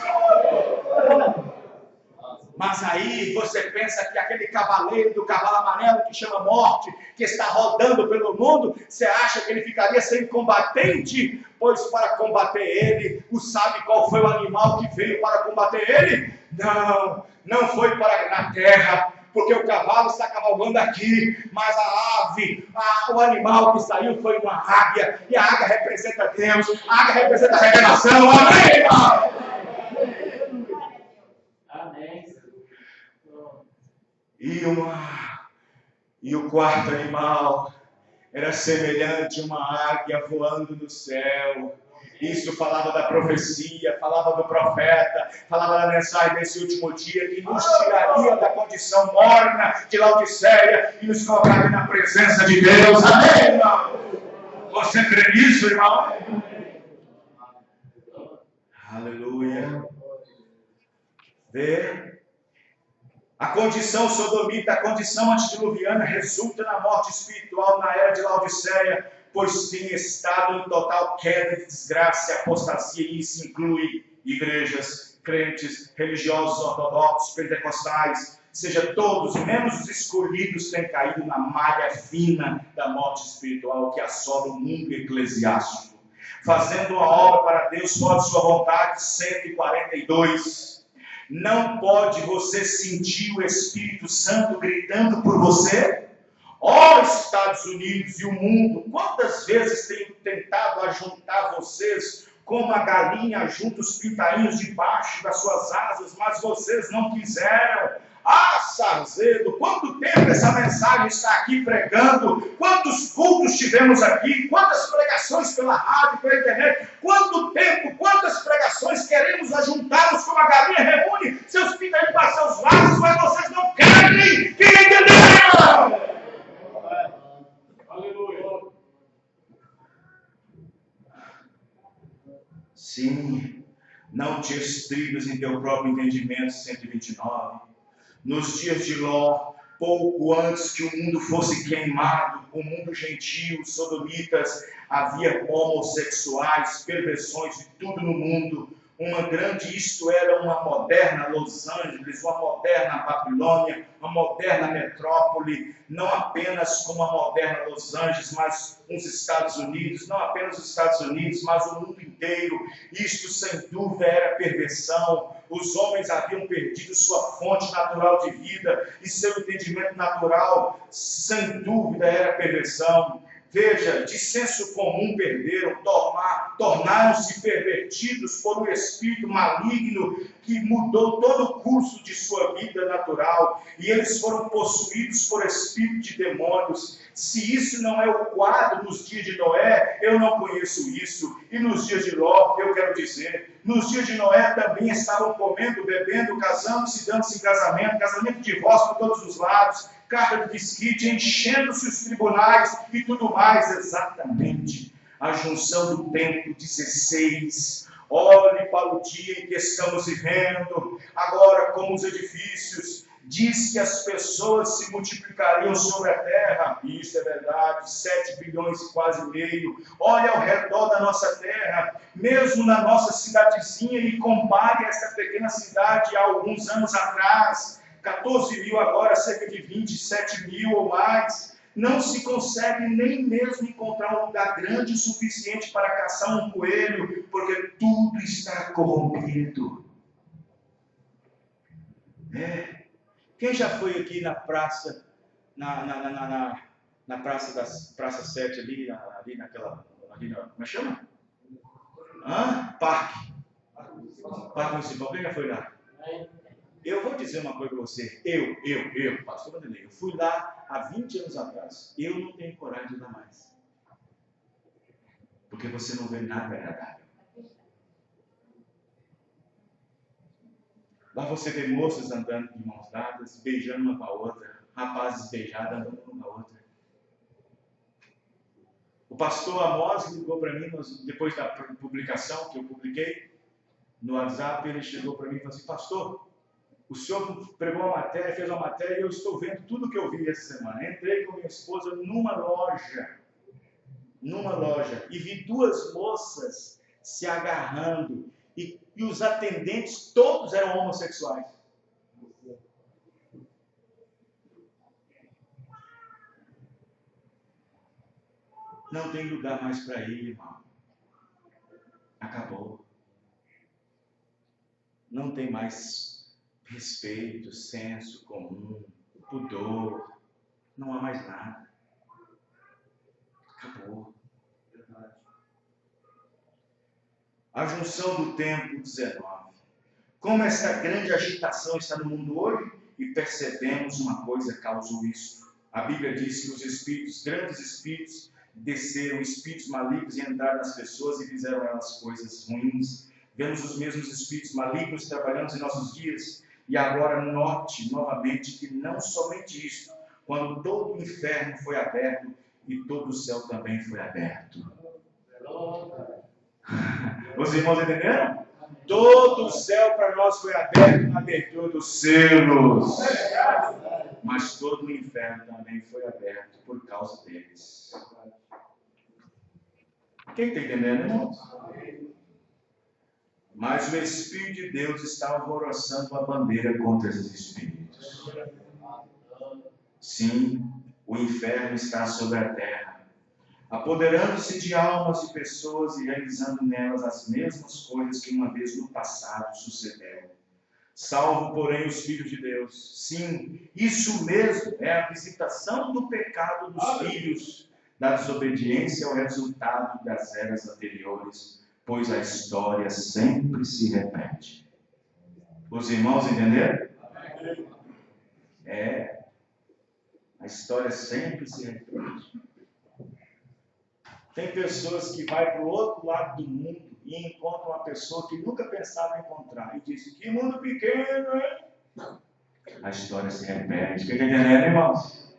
C: Mas aí você pensa que aquele cavaleiro do cavalo amarelo que chama morte, que está rodando pelo mundo, você acha que ele ficaria sem combatente? Pois para combater ele, sabe qual foi o animal que veio para combater ele? Não foi para na terra, porque o cavalo está cavalgando aqui, mas a ave, o animal que saiu foi uma águia, e a águia representa Deus, a águia representa a revelação. Amém, irmão?
D: Amém.
C: E o quarto animal era semelhante a uma águia voando no céu. Isso falava da profecia, falava do profeta, falava da mensagem desse último dia que nos tiraria da condição morna de Laodiceia e nos colocaria na presença de Deus. Amém, irmão? Você crê nisso, irmão? Aleluia. Vê? A condição sodomita, a condição antediluviana resulta na morte espiritual na era de Laodiceia, pois tem estado em total queda de desgraça e apostasia, e isso inclui igrejas, crentes, religiosos ortodoxos, pentecostais, seja todos, menos os escolhidos, têm caído na malha fina da morte espiritual que assola o mundo eclesiástico. Fazendo uma obra para Deus fora de sua vontade, 142. Não pode você sentir o Espírito Santo gritando por você? Ó Estados Unidos e o mundo, quantas vezes tenho tentado ajuntar vocês como a galinha junta os pintainhos debaixo das suas asas, mas vocês não quiseram. Ah, Sarzedo, quanto tempo essa mensagem está aqui pregando? Quantos cultos tivemos aqui? Quantas pregações pela rádio, pela internet? Quanto tempo, quantas pregações queremos ajuntá-los como a galinha reúne seus pintainhos para seus vasos, mas vocês não querem. Quem entendeu?
A: Aleluia.
C: Sim, não te estribas em teu próprio entendimento, 129. Nos dias de Ló, pouco antes que o mundo fosse queimado, o mundo gentil, sodomitas, havia homossexuais, perversões de tudo no mundo. Isto era uma moderna Los Angeles, uma moderna Babilônia, uma moderna metrópole, não apenas como a moderna Los Angeles, mas os Estados Unidos, não apenas os Estados Unidos, mas o mundo inteiro. Isto, sem dúvida, era perversão. Os homens haviam perdido sua fonte natural de vida e seu entendimento natural, sem dúvida, era perversão. Veja, de senso comum perderam, tornaram-se pervertidos por um espírito maligno que mudou todo o curso de sua vida natural, e eles foram possuídos por espírito de demônios. Se isso não é o quadro nos dias de Noé, eu não conheço isso. E nos dias de Ló, eu quero dizer, nos dias de Noé também estavam comendo, bebendo, casando-se, dando-se em casamento de divórcio por todos os lados, carta de desquite, enchendo-se os tribunais e tudo mais. Exatamente a junção do tempo 16. Olhe para o dia em que estamos vivendo. Agora, como os edifícios, diz que as pessoas se multiplicariam sobre a terra, e isso é verdade, 7 bilhões e quase meio. Olhe ao redor da nossa terra, mesmo na nossa cidadezinha, e compare essa pequena cidade há alguns anos atrás, 14 mil agora, cerca de 27 mil ou mais. Não se consegue nem mesmo encontrar um lugar grande o suficiente para caçar um coelho, porque tudo está corrompido. Quem já foi aqui na praça, na praça 7 ali naquela, como é que chama? Parque Municipal, quem já foi lá? Eu vou dizer uma coisa para você, pastor Vanderlei, eu fui lá há 20 anos atrás, eu não tenho coragem de ir lá mais, porque você não vê nada agradável. Lá você vê moças andando de mãos dadas, beijando uma com a outra, rapazes beijados andando uma com a outra. O pastor Amós ligou para mim, depois da publicação que eu publiquei no WhatsApp, ele chegou para mim e falou assim: pastor, o senhor pregou uma matéria, fez uma matéria, e eu estou vendo tudo que eu vi essa semana. Entrei com minha esposa numa loja, e vi duas moças se agarrando, e os atendentes todos eram homossexuais. Não tem lugar mais para ir, irmão. Acabou. Não tem mais respeito, senso comum, pudor. Não há mais nada. Acabou. A junção do tempo 19. Como essa grande agitação está no mundo hoje, e percebemos uma coisa causou isso. A Bíblia diz que os espíritos, grandes espíritos, desceram, espíritos malignos, e entraram nas pessoas e fizeram elas coisas ruins. Vemos os mesmos espíritos malignos trabalhando em nossos dias. E agora note novamente que não somente isso, quando todo o inferno foi aberto e todo o céu também foi aberto. Os irmãos entenderam? Todo o céu para nós foi aberto na abertura dos selos. Mas todo o inferno também foi aberto por causa deles. Quem está entendendo, irmãos? Mas o Espírito de Deus está alvoroçando a bandeira contra esses espíritos. Sim, o inferno está sobre a terra, apoderando-se de almas de pessoas e realizando nelas as mesmas coisas que uma vez no passado sucederam. Salvo, porém, os filhos de Deus. Sim, isso mesmo é a visitação do pecado dos filhos, da desobediência ao resultado das eras anteriores, pois a história sempre se repete. Os irmãos entenderam? A história sempre se repete. Tem pessoas que vão para o outro lado do mundo e encontram uma pessoa que nunca pensava encontrar. E diz, que mundo pequeno, hein? A história se repete. Quer entender, irmãos?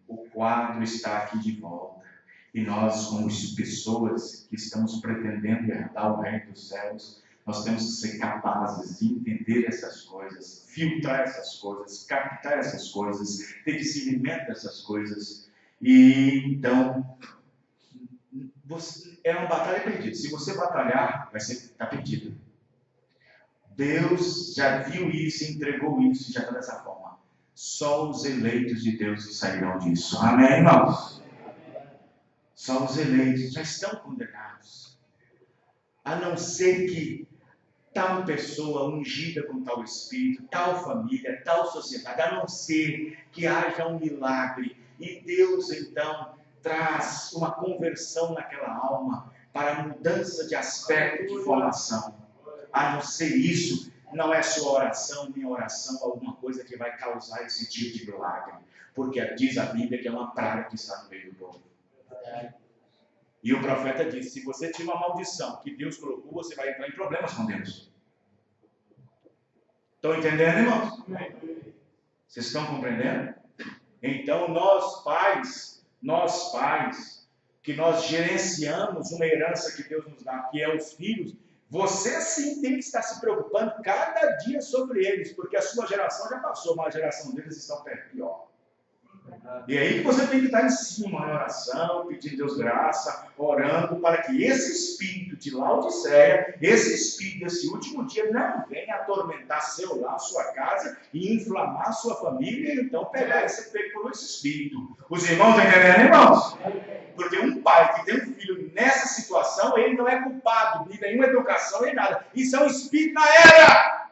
C: O quadro está aqui de volta. E nós, como pessoas que estamos pretendendo herdar o reino dos céus, nós temos que ser capazes de entender essas coisas, filtrar essas coisas, captar essas coisas, ter discernimento dessas coisas. E então, é uma batalha perdida. Se você batalhar, vai estar perdido. Deus já viu isso, entregou isso, já está dessa forma. Só os eleitos de Deus sairão disso. Amém, irmãos? Só os eleitos já estão condenados. A não ser que tal pessoa ungida com tal espírito, tal família, tal sociedade, a não ser que haja um milagre e Deus então traz uma conversão naquela alma para mudança de aspecto de formação. A não ser isso, não é sua oração, minha oração, alguma coisa que vai causar esse tipo de milagre. Porque diz a Bíblia que é uma praga que está no meio do povo. E o profeta disse, se você tiver uma maldição que Deus colocou, você vai entrar em problemas com Deus. Estão entendendo, irmãos? Vocês estão compreendendo? Então, nós pais, que nós gerenciamos uma herança que Deus nos dá, que é os filhos, você sim tem que estar se preocupando cada dia sobre eles, porque a sua geração já passou, mas a geração deles está pior. E aí você tem que estar em cima, em oração, pedindo a Deus graça, orando para que esse espírito de Laodiceia, esse espírito desse último dia não venha atormentar seu lar, sua casa e inflamar sua família e então pegar esse espírito. Os irmãos estão entendendo, irmãos? Porque um pai que tem um filho nessa situação, ele não é culpado de nenhuma educação nem nada. Isso é um espírito na era.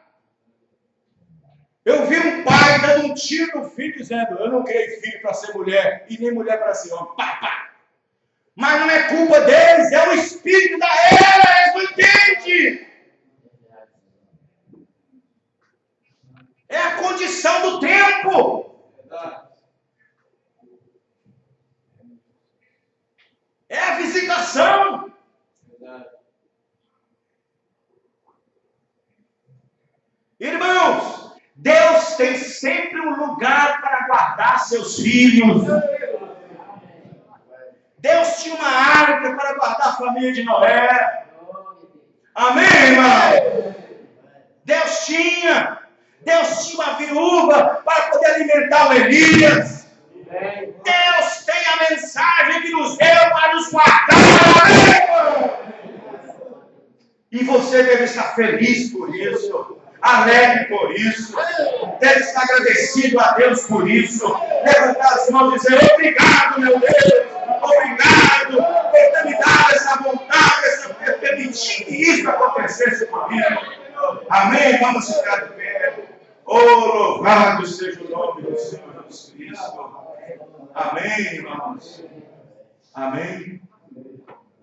C: Eu vi um pai dando um tiro no filho, dizendo, eu não criei filho para ser mulher, e nem mulher para ser homem. Pá, pá. Mas não é culpa deles, é o espírito da era, eles não entendem. É a condição do tempo. É a visitação. Irmãos, Deus tem sempre um lugar para guardar seus filhos. Deus tinha uma arca para guardar a família de Noé. Amém, irmão? Deus tinha uma viúva para poder alimentar o Elias. Deus tem a mensagem que nos deu para nos guardar. E você deve estar feliz por isso. Alegre por isso, deve estar agradecido a Deus por isso, levantar as mãos e dizer, obrigado meu Deus, obrigado por ter me dado essa vontade, por permitir que isso acontecesse comigo. Amém? Vamos ficar de pé. Oh, louvado seja o nome do Senhor Jesus Cristo. Amém, irmãos? Amém?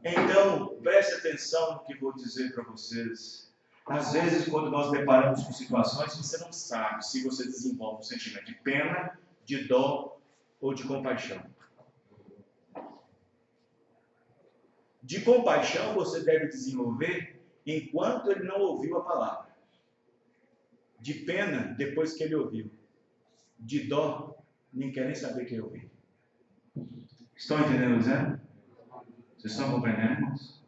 C: Então, preste atenção no que vou dizer para vocês. Às vezes, quando nós deparamos com situações, você não sabe se você desenvolve um sentimento de pena, de dó ou de compaixão. De compaixão você deve desenvolver enquanto ele não ouviu a palavra. De pena, depois que ele ouviu. De dó, nem quer nem saber que ele ouviu. Estão entendendo, Zé? Vocês estão compreendendo, irmãos?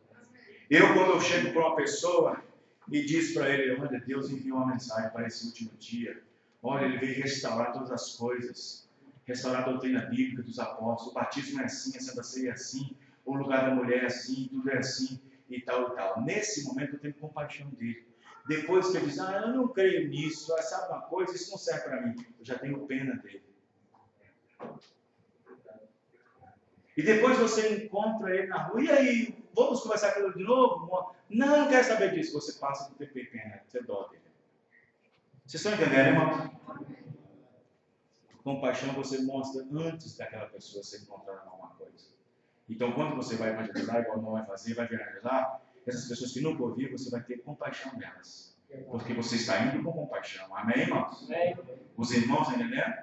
C: Quando eu chego para uma pessoa e diz para ele: olha, Deus enviou uma mensagem para esse último dia. Olha, ele veio restaurar todas as coisas, restaurar a doutrina bíblica dos apóstolos. O batismo é assim, a Santa Ceia é assim, o lugar da mulher é assim, tudo é assim, e tal, e tal. Nesse momento eu tenho compaixão dele. Depois que ele diz: eu não creio nisso, sabe uma coisa, isso não serve para mim, eu já tenho pena dele. E depois você encontra ele na rua: e aí, vamos conversar com ele de novo? Não quero saber disso. Você passa por ter pena, você dó dele. Vocês estão entendendo, irmão? Compaixão você mostra antes daquela pessoa se encontrar alguma coisa. Então, quando você vai evangelizar, igual não vai fazer, vai evangelizar, essas pessoas que nunca ouviram, você vai ter compaixão delas. Porque você está indo com compaixão. Amém, irmãos? Os irmãos entendendo?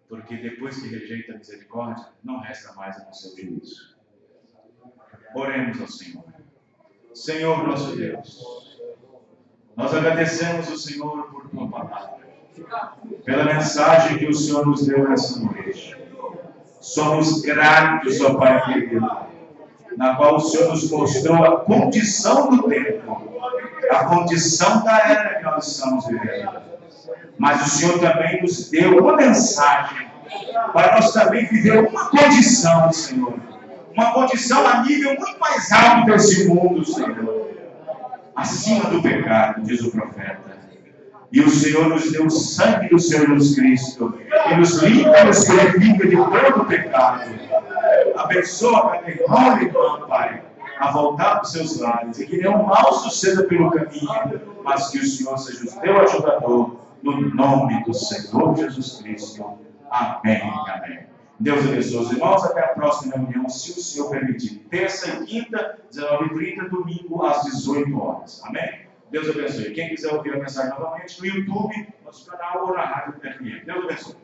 C: Porque depois que rejeita a misericórdia, não resta mais no seu juízo. Oremos ao Senhor. Senhor nosso Deus, nós agradecemos ao Senhor por tua palavra, pela mensagem que o Senhor nos deu nessa noite. Somos gratos, ó Pai querido, na qual o Senhor nos mostrou a condição do tempo, a condição da era que nós estamos vivendo. Mas o Senhor também nos deu uma mensagem para nós também viver uma condição, Senhor. Uma condição a nível muito mais alto desse mundo, Senhor. Acima do pecado, diz o profeta. E o Senhor nos deu o sangue do Senhor Jesus Cristo, que nos limpa, nos purifica de todo o pecado. Abençoa cada irmão e irmã, Pai, a voltar para os seus lares, e que nenhum mal suceda pelo caminho, mas que o Senhor seja o teu ajudador, no nome do Senhor Jesus Cristo. Amém. Amém. Deus abençoe os irmãos. Até a próxima reunião, se o Senhor permitir. Terça e quinta, 19h30, domingo às 18 horas. Amém? Deus abençoe. Quem quiser ouvir a mensagem novamente, no YouTube, nosso canal ou na Rádio FM. Deus abençoe.